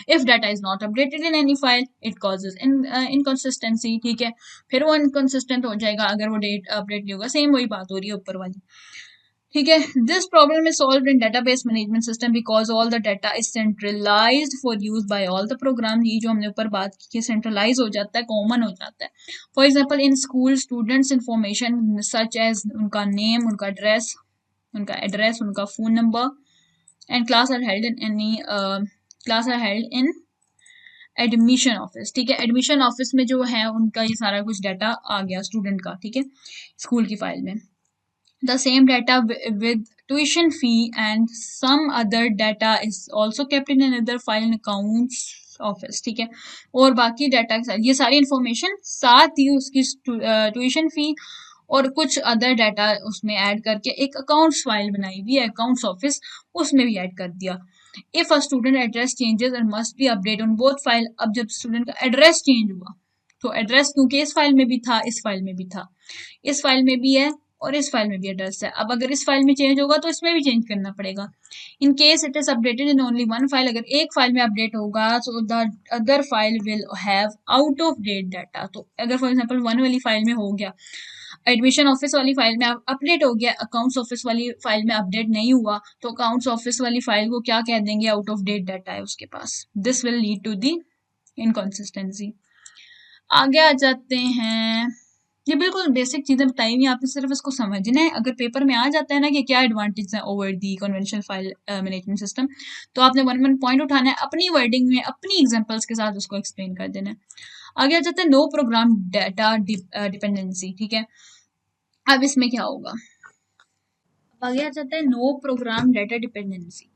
if data is not updated in any file it causes inconsistency, ठीक है। फिर वो इनकॉन्सिस्टेंट हो जाएगा अगर वो डेट अपडेट नहीं होगा। सेम वही बात हो रही है ऊपर वाली, ठीक है। This problem is solved in database management system because all the data is centralised for use by all the program. ये जो हमने ऊपर बात की सेंट्रलाइज हो जाता है, कॉमन हो जाता है। For example in school students information such as उनका नेम, उनका एड्रेस, उनका phone number and class are held in any class are held in admission office, ठीक है। एडमिशन ऑफिस में जो है उनका ये सारा कुछ डाटा आ गया स्टूडेंट का, ठीक है, स्कूल की फाइल में। The same data with tuition fee and some other data is also kept in another file in accounts office, ठीक है। और बाकी डाटा के साथ ये सारी इंफॉर्मेशन साथ ही उसकी ट्यूशन फी और कुछ अदर डाटा उसमें ऐड करके एक अकाउंट्स फाइल बनाई हुई है, अकाउंट्स ऑफिस, उसमें भी ऐड कर दिया। If a student address changes and must be update on both file. अब जब स्टूडेंट का एड्रेस चेंज हुआ तो एड्रेस क्योंकि इस फाइल में भी था, इस फाइल में भी था, इस फाइल में भी है और इस फाइल में भी एड्रेस है। अब अगर इस फाइल में चेंज होगा तो इसमें भी चेंज करना पड़ेगा। In case it is updated in only one file, अगर एक फाइल में अपडेट होगा तो the other file will have out of date data. तो अगर फॉर एग्जांपल वन वाली फाइल में हो गया, एडमिशन ऑफिस वाली फाइल में अपडेट हो गया, अकाउंट्स ऑफिस वाली फाइल में अपडेट नहीं हुआ, तो अकाउंट्स ऑफिस वाली फाइल को क्या कह देंगे, आउट ऑफ डेट डाटा है उसके पास। This will lead to the inconsistency. आगे आ जाते हैं, ये बिल्कुल बेसिक चीजें बताई हुई, आपने सिर्फ इसको समझना है। अगर पेपर में आ जाता है ना कि क्या एडवांटेज है over the conventional file management system, तो आपने वन वन पॉइंट उठाना है, अपनी वर्डिंग में अपनी एग्जांपल्स के साथ उसको एक्सप्लेन कर देना है। आगे आ जाता है नो प्रोग्राम डाटा डिपेंडेंसी, ठीक है। अब इसमें क्या होगा, आगे आ जाता है no program data dependency.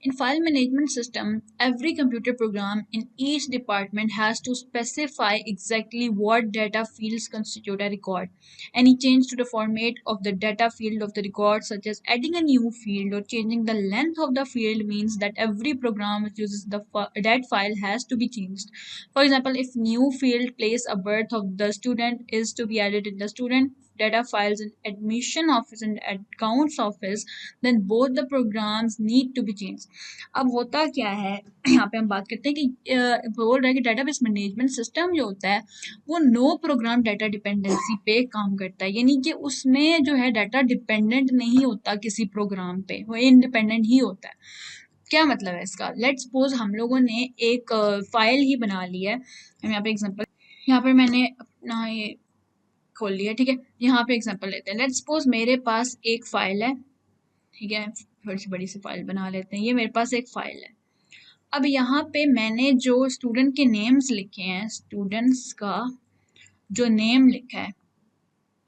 In file management system, every computer program in each department has to specify exactly what data fields constitute a record. Any change to the format of the data field of the record, such as adding a new field or changing the length of the field, means that every program which uses that file has to be changed. For example, if new field place a birth of the student is to be added in the student data files in admission office and accounts office, then both the programs need to be changed. अब होता क्या है, यहाँ पे हम बात करते हैं कि बोल रहा है कि डेटाबेस मैनेजमेंट सिस्टम जो होता है वो नो प्रोग्राम डाटा डिपेंडेंसी पे काम करता है, यानी कि उसमें जो है डाटा डिपेंडेंट नहीं होता किसी प्रोग्राम पे, वो इंडिपेंडेंट ही होता है। क्या मतलब है इसका, लेट्स सपोज हम लोगों ने एक फाइल ही बना ली है, हम यहाँ पे एग्जांपल यहाँ पर मैंने अपना ये खोल लिया, ठीक है। यहाँ पे एग्जांपल लेते हैं। लेट्स सपोज मेरे पास एक फाइल है, ठीक है, थोड़ी सी बड़ी सी फाइल बना लेते हैं। ये मेरे पास एक फाइल है। अब यहाँ पे मैंने जो स्टूडेंट के नेम्स लिखे हैं, स्टूडेंट्स का जो नेम लिखा है,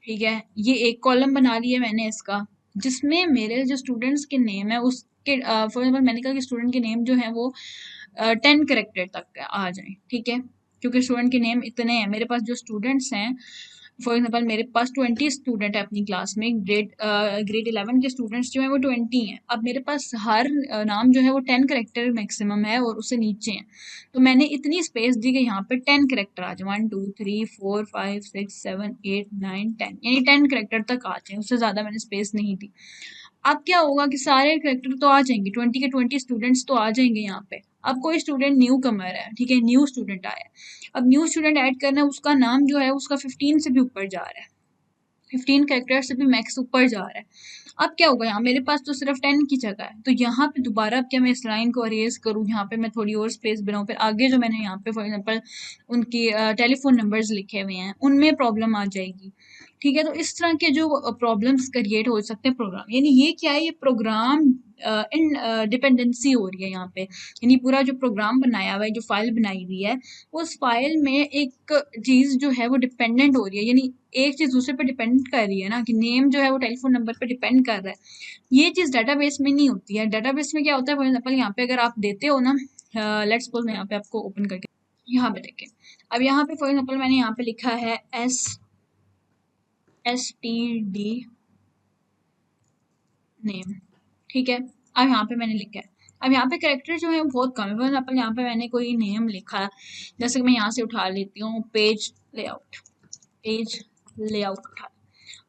ठीक है, ये एक कॉलम बना लिया मैंने इसका, जिसमें मेरे जो स्टूडेंट्स के नेम है उसके फॉर एग्जाम्पल मैंने कहा कि स्टूडेंट के नेम जो है वो 10 करेक्टर तक आ जाए, ठीक है, क्योंकि स्टूडेंट के नेम इतने हैं मेरे पास। जो स्टूडेंट्स हैं, फॉर एग्जाम्पल मेरे पास 20 स्टूडेंट है अपनी क्लास में, ग्रेड 11 के स्टूडेंट्स जो हैं वो 20 हैं। अब मेरे पास हर नाम जो है वो 10 करेक्टर मैक्सिमम है और उससे नीचे हैं, तो मैंने इतनी स्पेस दी कि यहाँ पे 10 करेक्टर आ जाए, 1 2 3 4 5 6 7 8 9 10, यानी 10 करेक्टर तक आ जाए, उससे ज़्यादा मैंने स्पेस नहीं दी। अब क्या होगा कि सारे करेक्टर तो आ जाएंगे, 20 के 20 स्टूडेंट्स तो आ जाएंगे यहाँ पे। अब कोई स्टूडेंट न्यू कमर है, ठीक है, न्यू स्टूडेंट आया है। अब न्यू स्टूडेंट ऐड करना है, उसका नाम जो है उसका 15 से भी ऊपर जा रहा है, 15 कैरेक्टर से भी मैक्स ऊपर जा रहा है। अब क्या होगा, यहाँ मेरे पास तो सिर्फ 10 की जगह है, तो यहाँ पे दोबारा अब क्या मैं इस लाइन को अरेज करूँ, यहाँ पे मैं थोड़ी और स्पेस बनाऊँ, फिर आगे जो मैंने यहाँ पे फॉर एग्जांपल उनकी टेलीफोन नंबर्स लिखे हुए हैं उनमें प्रॉब्लम आ जाएगी, ठीक है। तो इस तरह के जो प्रॉब्लम्स क्रिएट हो सकते हैं प्रोग्राम, यानी ये क्या है, ये प्रोग्राम इन डिपेंडेंसी हो रही है यहाँ पे, यानी पूरा जो प्रोग्राम बनाया हुआ है, जो फाइल बनाई हुई है, उस फाइल में एक चीज़ जो है वो डिपेंडेंट हो रही है, यानी एक चीज़ दूसरे पे डिपेंड कर रही है ना, कि नेम जो है वो टेलीफोन नंबर पे डिपेंड कर रहा है। ये चीज़ डाटाबेस में नहीं होती है। डाटाबेस में क्या होता है, फॉर एग्जाम्पल यहाँ पे अगर आप देते हो ना, लेट्स सपोज मैं यहाँ पे आपको ओपन करके यहाँ पे देखें। अब यहाँ पे फॉर एग्जाम्पल मैंने यहाँ पे लिखा है STD नेम, ठीक है। अब यहाँ पे मैंने लिखा है, अब यहाँ पे कैरेक्टर जो है वो बहुत कम है। फॉर एग्जाम्पल यहाँ पे मैंने कोई नेम लिखा है, जैसे कि मैं यहाँ से उठा लेती हूँ पेज लेआउट उठा।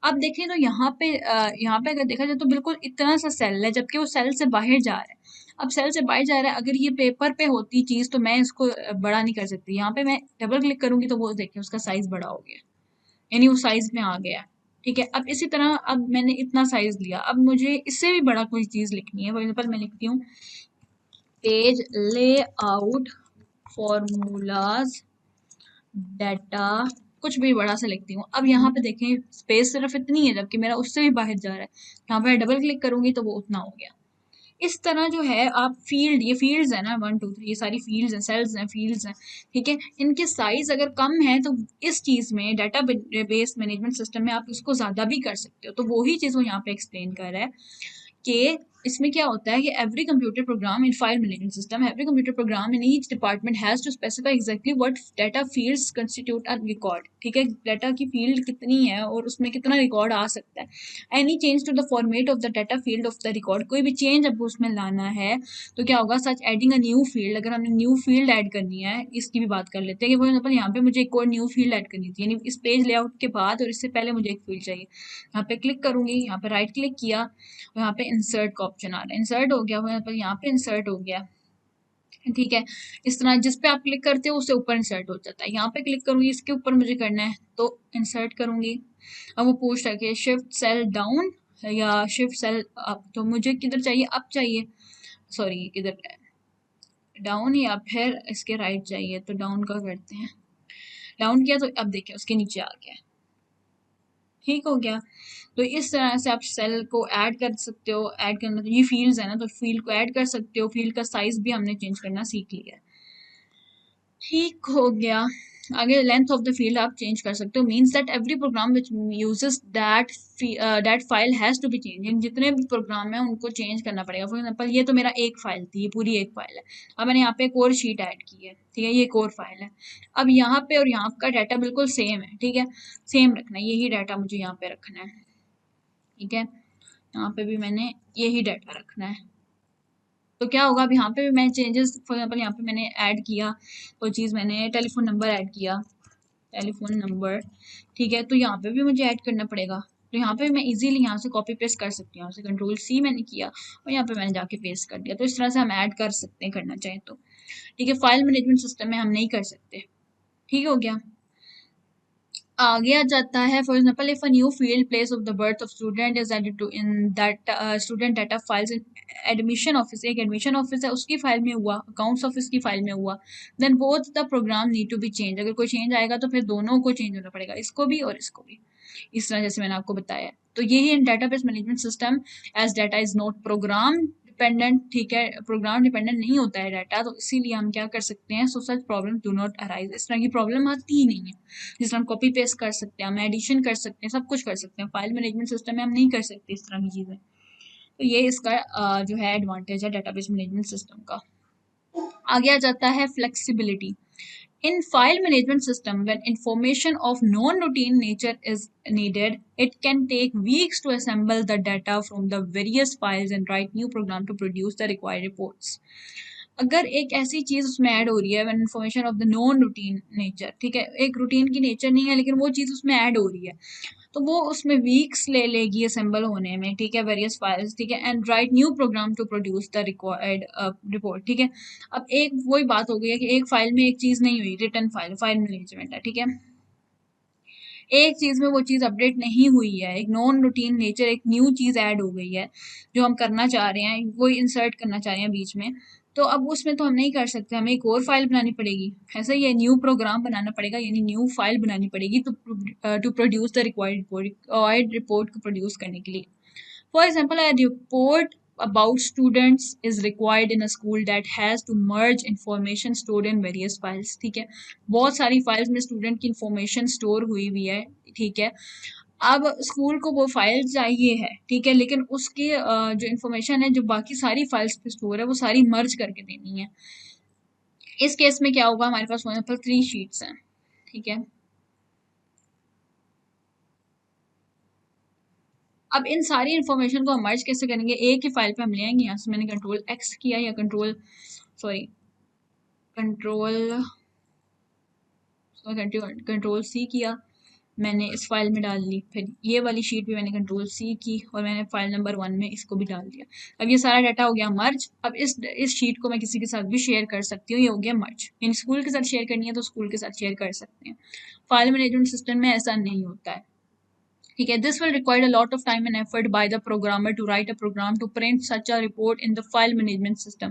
अब देखें तो यहाँ पे अगर देखा जाए तो बिल्कुल इतना सा सेल है, जबकि वो सेल से बाहर जा रहा है। अब सेल से बाहर जा रहा है, अगर ये पेपर पे होती चीज़ तो मैं इसको बड़ा नहीं कर सकती। यहाँ पे मैं डबल क्लिक करूंगी तो वो देखिए उसका साइज बड़ा हो गया, यानी वो साइज में आ गया, ठीक है। अब इसी तरह अब मैंने इतना साइज लिया, अब मुझे इससे भी बड़ा कोई चीज़ लिखनी है। फॉर एग्जाम्पल मैं लिखती हूँ पेज लेआउट फॉर्मूलाज डाटा, कुछ भी बड़ा सा लिखती हूँ। अब यहाँ पे देखें स्पेस सिर्फ इतनी है, जबकि मेरा उससे भी बाहर जा रहा है। यहाँ पे डबल क्लिक करूंगी तो वो उतना हो गया। इस तरह जो है आप फील्ड, ये फील्ड्स है ना 1 2 3, ये सारी फील्ड्स हैं, सेल्स हैं, फील्ड्स हैं, ठीक है। इनके साइज अगर कम है तो इस चीज़ में डाटा बेस मैनेजमेंट सिस्टम में आप इसको ज़्यादा भी कर सकते हो। तो वही चीज़ वो यहाँ पे एक्सप्लेन कर रहा है कि इसमें क्या होता है कि every computer program in file management system, every computer program in each department has to specify exactly what data fields constitute a record, ठीक है। डाटा की फील्ड कितनी है और उसमें कितना रिकॉर्ड आ सकता है। Any change to the format of the data field of the record, कोई भी चेंज अब उसमें लाना है तो क्या होगा, सच एडिंग अ न्यू फील्ड, अगर हमने न्यू फील्ड ऐड करनी है, इसकी भी बात कर लेते हैं कि फॉर एग्जाम्पल यहाँ पे मुझे एक और न्यू फील्ड ऐड करनी थी, यानी इस पेज लेआउट के बाद और इससे पहले मुझे एक फील्ड चाहिए। यहाँ पे क्लिक करूंगी, यहाँ पे राइट क्लिक किया, यहाँ पे इंसर्ट का ऑप्शन आ रहा है, इंसर्ट हो गया, यहाँ पे इंसर्ट हो गया, ठीक है। इस तरह जिस पे आप क्लिक करते हो उससे ऊपर इंसर्ट हो जाता है। यहाँ पे क्लिक करूंगी, इसके ऊपर मुझे करना है तो इंसर्ट करूंगी। अब वो पूछ रहा है कि शिफ्ट सेल डाउन या शिफ्ट सेल अप, तो मुझे किधर चाहिए, अप चाहिए, सॉरी किधर डाउन, या फिर इसके राइट चाहिए, तो डाउन का करते हैं। डाउन किया तो अब देखिए उसके नीचे आ गया, ठीक हो गया। तो इस तरह से आप सेल को ऐड कर सकते हो। ऐड करना, तो ये फील्ड्स है ना, तो फील्ड को ऐड कर सकते हो। फील्ड का साइज भी हमने चेंज करना सीख लिया है, ठीक हो गया। आगे लेंथ ऑफ द फील्ड आप चेंज कर सकते हो, means that every program which uses that file has to be change, जितने भी प्रोग्राम है उनको चेंज करना पड़ेगा। फॉर एग्जांपल ये तो मेरा एक फाइल थी, ये पूरी एक फाइल है। अब मैंने यहाँ पे एक और शीट ऐड की है, ठीक है, ये एक और फाइल है। अब यहाँ पे और यहाँ का डाटा बिल्कुल सेम है, ठीक है, सेम रखना है, यही डाटा मुझे यहाँ पे रखना है, ठीक है। यहाँ पे भी मैंने यही डाटा रखना है। तो क्या होगा, अब यहाँ पे भी मैं चेंजेस, फॉर एग्जांपल यहाँ पे मैंने ऐड किया कोई चीज़, मैंने टेलीफोन नंबर ऐड किया, टेलीफोन नंबर, ठीक है, तो यहाँ पे भी मुझे ऐड करना पड़ेगा। तो यहाँ पे मैं इजीली यहाँ से कॉपी पेस्ट कर सकती हूँ, यहाँ से Ctrl+C मैंने किया और यहाँ पे मैंने जाके पेस्ट कर दिया। तो इस तरह से हम ऐड कर सकते हैं, करना चाहें तो, ठीक है। फाइल मैनेजमेंट सिस्टम में हम नहीं कर सकते, ठीक हो गया। आगे आ जाता है for example if a new field place of the birth of student is added to in that student data files in admission office, एक एडमिशन ऑफिस है उसकी फाइल में हुआ, अकाउंट्स ऑफिस की फाइल में हुआ, then both the program need to be change. अगर कोई चेंज आएगा तो फिर दोनों को चेंज होना पड़ेगा, इसको भी और इसको भी, इस तरह जैसे मैंने आपको बताया। तो यही in database management system as data is not program dependent, ठीक है, प्रोग्राम डिपेंडेंट नहीं होता है डाटा, तो इसीलिए हम क्या कर सकते हैं, so such problem do not arise, इस तरह की प्रॉब्लम आती ही नहीं है। जिसमें हम कॉपी पेस्ट कर सकते हैं, हम एडिशन कर सकते हैं, सब कुछ कर सकते हैं, फाइल मैनेजमेंट सिस्टम में हम नहीं कर सकते इस तरह की चीज़ें। तो ये इसका जो है एडवांटेज है डेटाबेस मैनेजमेंट सिस्टम का। आगे आ जाता है flexibility. In file management system, when information of non-routine nature is needed, it can take weeks to assemble the data from the various files and write new program to produce the required reports. अगर एक ऐसी चीज उसमें ऐड हो रही है when information of the non routine nature, ठीक है, एक रूटीन की नेचर नहीं है लेकिन वो चीज उसमें ऐड हो रही है, तो वो उसमें वीक्स ले लेगी असेंबल होने में, ठीक है, वेरियस फाइल्स, ठीक है, and write new program to produce the required report, ठीक है। अब एक वही बात हो गई है कि एक फाइल में एक चीज नहीं हुई, रिटर्न फाइल, फाइल मैनेजमेंट है, ठीक है, एक चीज में वो चीज अपडेट नहीं हुई है, एक नॉन रूटीन नेचर, एक न्यू चीज ऐड हो गई है जो हम करना चाह रहे हैं, वो इंसर्ट करना चाह रहे हैं बीच में, तो अब उसमें तो हम नहीं कर सकते, हमें एक और फाइल बनानी पड़ेगी, ऐसा ही है, न्यू प्रोग्राम बनाना पड़ेगा, यानी न्यू फाइल बनानी पड़ेगी to produce the required report को प्रोड्यूस करने के लिए। For example, a report about students is required in a school that has to merge information stored in various files, ठीक है, बहुत सारी फाइल्स में स्टूडेंट की इंफॉर्मेशन स्टोर हुई हुई है, ठीक है, अब स्कूल को वो फाइल चाहिए है, ठीक है, लेकिन उसकी जो इंफॉर्मेशन है जो बाकी सारी फाइल्स पे स्टोर है वो सारी मर्ज करके देनी है। इस केस में क्या होगा, हमारे पास फॉर एग्जाम्पल 3 शीट्स हैं, ठीक है, अब इन सारी इन्फॉर्मेशन को हम मर्ज कैसे करेंगे, एक ही फाइल पे हम ले आएंगे, यहाँ से मैंने कंट्रोल एक्स किया या सॉरी कंट्रोल कंट्रोल सी किया, मैंने इस फाइल में डाल ली, फिर ये वाली शीट भी मैंने कंट्रोल सी की और मैंने फाइल नंबर 1 में इसको भी डाल दिया। अब ये सारा डाटा हो गया मर्ज। अब इस शीट को मैं किसी के साथ भी शेयर कर सकती हूँ, ये हो गया मर्ज, यानी स्कूल के साथ शेयर करनी है तो स्कूल के साथ शेयर कर सकते हैं। फाइल मैनेजमेंट सिस्टम में ऐसा नहीं होता है, ठीक है, this will require a lot of time and effort by the programmer to write a program to print such a report in the file management system.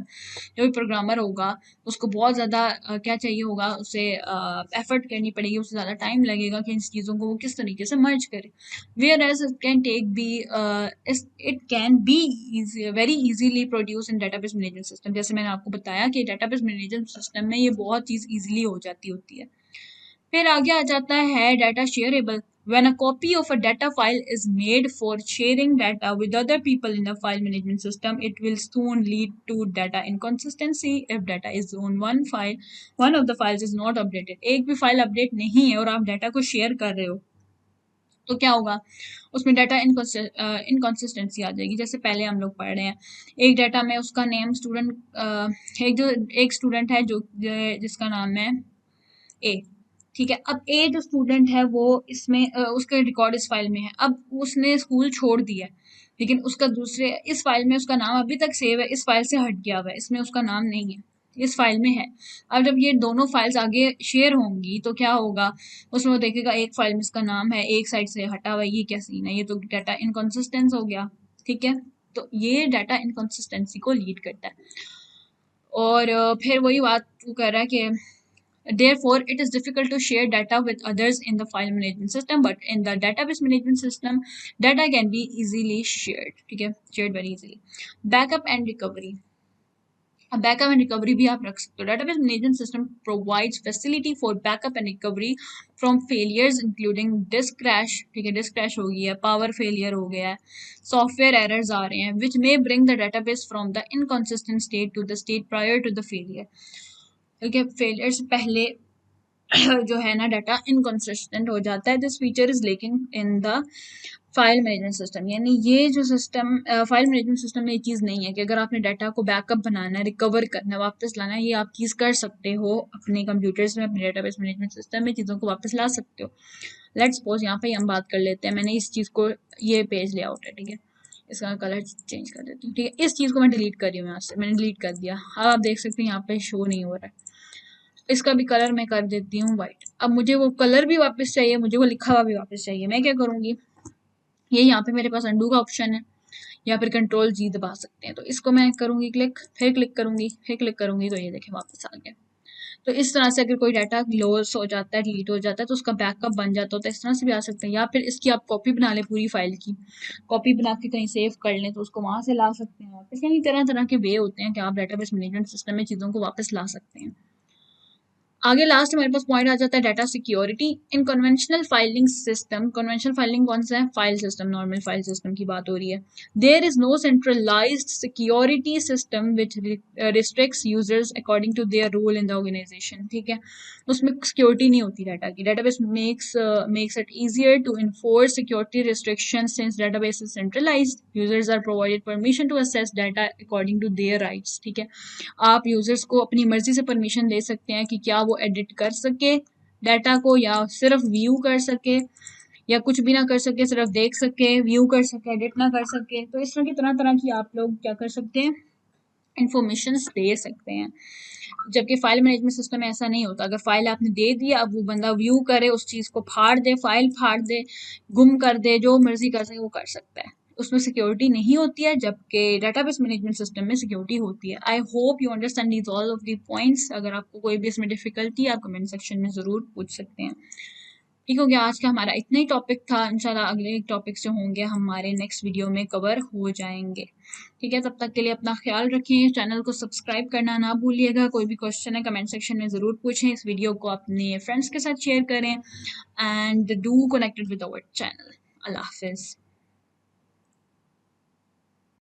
जो भी प्रोग्रामर होगा उसको बहुत ज़्यादा क्या चाहिए होगा, उसे एफर्ट करनी पड़ेगी, उसे ज़्यादा टाइम लगेगा कि इन चीज़ों को वो किस तरीके से मर्ज करे। Whereas it can be very easily produce in database management system, जैसे मैंने आपको बताया कि डेटाबेस मैनेजमेंट सिस्टम में ये बहुत चीज़ ईजिली हो जाती होती है। फिर आगे आ जाता है data shareable. When a copy of a data file is made for sharing data with other people in the file management system, it will soon lead to data inconsistency if data is on one of the files is not updated. एक भी फाइल अपडेट नहीं है और आप डाटा को शेयर कर रहे हो तो क्या होगा, उसमें डाटा इनकॉन्सिस्टेंसी आ जाएगी। जैसे पहले हम लोग पढ़ रहे हैं, एक डाटा में उसका नेम स्टूडेंट एक स्टूडेंट है जो जिसका नाम है ए, ठीक है, अब ए जो स्टूडेंट है वो इसमें उसका रिकॉर्ड इस फाइल में है, अब उसने स्कूल छोड़ दिया है लेकिन उसका दूसरे इस फाइल में उसका नाम अभी तक सेव है, इस फाइल से हट गया हुआ है, इसमें उसका नाम नहीं है, इस फाइल में है। अब जब ये दोनों फाइल्स आगे शेयर होंगी तो क्या होगा, उसमें वो देखेगा एक फाइल में इसका नाम है, एक साइड से हटा हुआ है, ये क्या सीन है, ये तो डाटा इनकॉन्सिस्टेंस हो गया, ठीक है, तो ये डाटा इनकॉन्सिस्टेंसी को लीड करता है। और फिर वही बात वो कर रहा है कि therefore, it is difficult to share data with others in the file management system, but in the database management system, data can be easily shared. ठीक है, shared very easily. Backup and recovery. अब बैकअप एंड रिकवरी भी आप रख सकते हो। Database management system provides facility for backup and recovery from failures including disk crash, ठीक है, डिस्क क्रैश हो गई है, पावर फेलियर हो गया है, सॉफ्टवेयर एरर्स आ रहे हैं, which may bring the database from the inconsistent state to the state prior to the failure, ठीक है, फेलियर से पहले जो है ना डाटा इनकंसिस्टेंट हो जाता है। This feature is lacking in the file management system, यानी ये जो सिस्टम फाइल मैनेजमेंट सिस्टम में ये चीज़ नहीं है कि अगर आपने डाटा को बैकअप बनाना है, रिकवर करना है, वापस लाना है, ये आप चीज़ कर सकते हो अपने कंप्यूटर्स में, अपने डेटाबेस मैनेजमेंट सिस्टम में चीज़ों को वापस ला सकते हो। लेट्स सपोज यहाँ पे हम बात कर लेते हैं, मैंने इस चीज़ को, ये पेज लेआउट है, ठीक है, इसका कलर चेंज कर देती हूँ, ठीक है, इस चीज़ को मैं डिलीट कर रही हूँ, यहाँ से मैंने डिलीट कर दिया, अब आप देख सकते हैं यहाँ पे शो नहीं हो रहा है, इसका भी कलर मैं कर देती हूँ वाइट। अब मुझे वो कलर भी वापस चाहिए, मुझे वो लिखा हुआ भी वापस चाहिए। मैं क्या करूँगी, ये यहाँ पे मेरे पास अंडू का ऑप्शन है, या फिर कंट्रोल जी दबा सकते हैं। तो इसको मैं करूँगी क्लिक, फिर क्लिक करूँगी, फिर क्लिक करूँगी, तो ये देखें वापस आ गया। तो इस तरह से अगर कोई डाटा लॉस हो जाता है, डिलीट हो जाता है, तो उसका बैकअप बन जाता है। तो इस तरह से भी आ सकते हैं, या फिर इसकी आप कॉपी बना लें, पूरी फाइल की कॉपी बना के कहीं सेव कर लें, तो उसको वहाँ से ला सकते हैं वापस। यानी तरह तरह के वे होते हैं कि आप डाटाबेस मैनेजमेंट सिस्टम में चीज़ों को वापस ला सकते हैं। आगे लास्ट हमारे पास पॉइंट आ जाता है data security in conventional filing system. Conventional filing कौन सा है, file system, normal file system की बात हो रही है। There is no centralised security system which restricts users according to their role in the organisation. ठीक है, उसमें सिक्योरिटी नहीं होती डाटा की। Database makes it easier to enforce security restrictions since database is centralised. Users are provided permission to access data according to their rights. ठीक है, आप यूजर्स को अपनी मर्जी से परमिशन दे सकते हैं कि क्या वो एडिट कर सके डाटा को, या सिर्फ व्यू कर सके, या कुछ भी ना कर सके, सिर्फ देख सके, व्यू कर सके, एडिट ना कर सके। तो इस तरह की तरह तरह की आप लोग क्या कर सकते हैं, इंफॉर्मेशन दे सकते हैं। जबकि फाइल मैनेजमेंट सिस्टम में ऐसा नहीं होता। अगर फाइल आपने दे दिया, अब वो बंदा व्यू करे, उस चीज़ को फाड़ दे, फाइल फाड़ दे, गुम कर दे, जो मर्जी कर सके वो कर सकता है। उसमें सिक्योरिटी नहीं होती है, जबकि डाटाबेस मैनेजमेंट सिस्टम में सिक्योरिटी होती है। I hope you understand these all of the points. अगर आपको कोई भी इसमें डिफिकल्टी आप कमेंट सेक्शन में ज़रूर पूछ सकते हैं। ठीक हो गया, आज का हमारा इतना ही टॉपिक था। इंशाल्लाह अगले टॉपिक्स जो होंगे हमारे नेक्स्ट वीडियो में कवर हो जाएंगे। ठीक है, तब तक के लिए अपना ख्याल रखें, चैनल को सब्सक्राइब करना ना भूलिएगा। कोई भी क्वेश्चन है कमेंट सेक्शन में ज़रूर पूछें। इस वीडियो को अपने फ्रेंड्स के साथ शेयर करें and do connected with our channel. अल्लाह हाफिज़।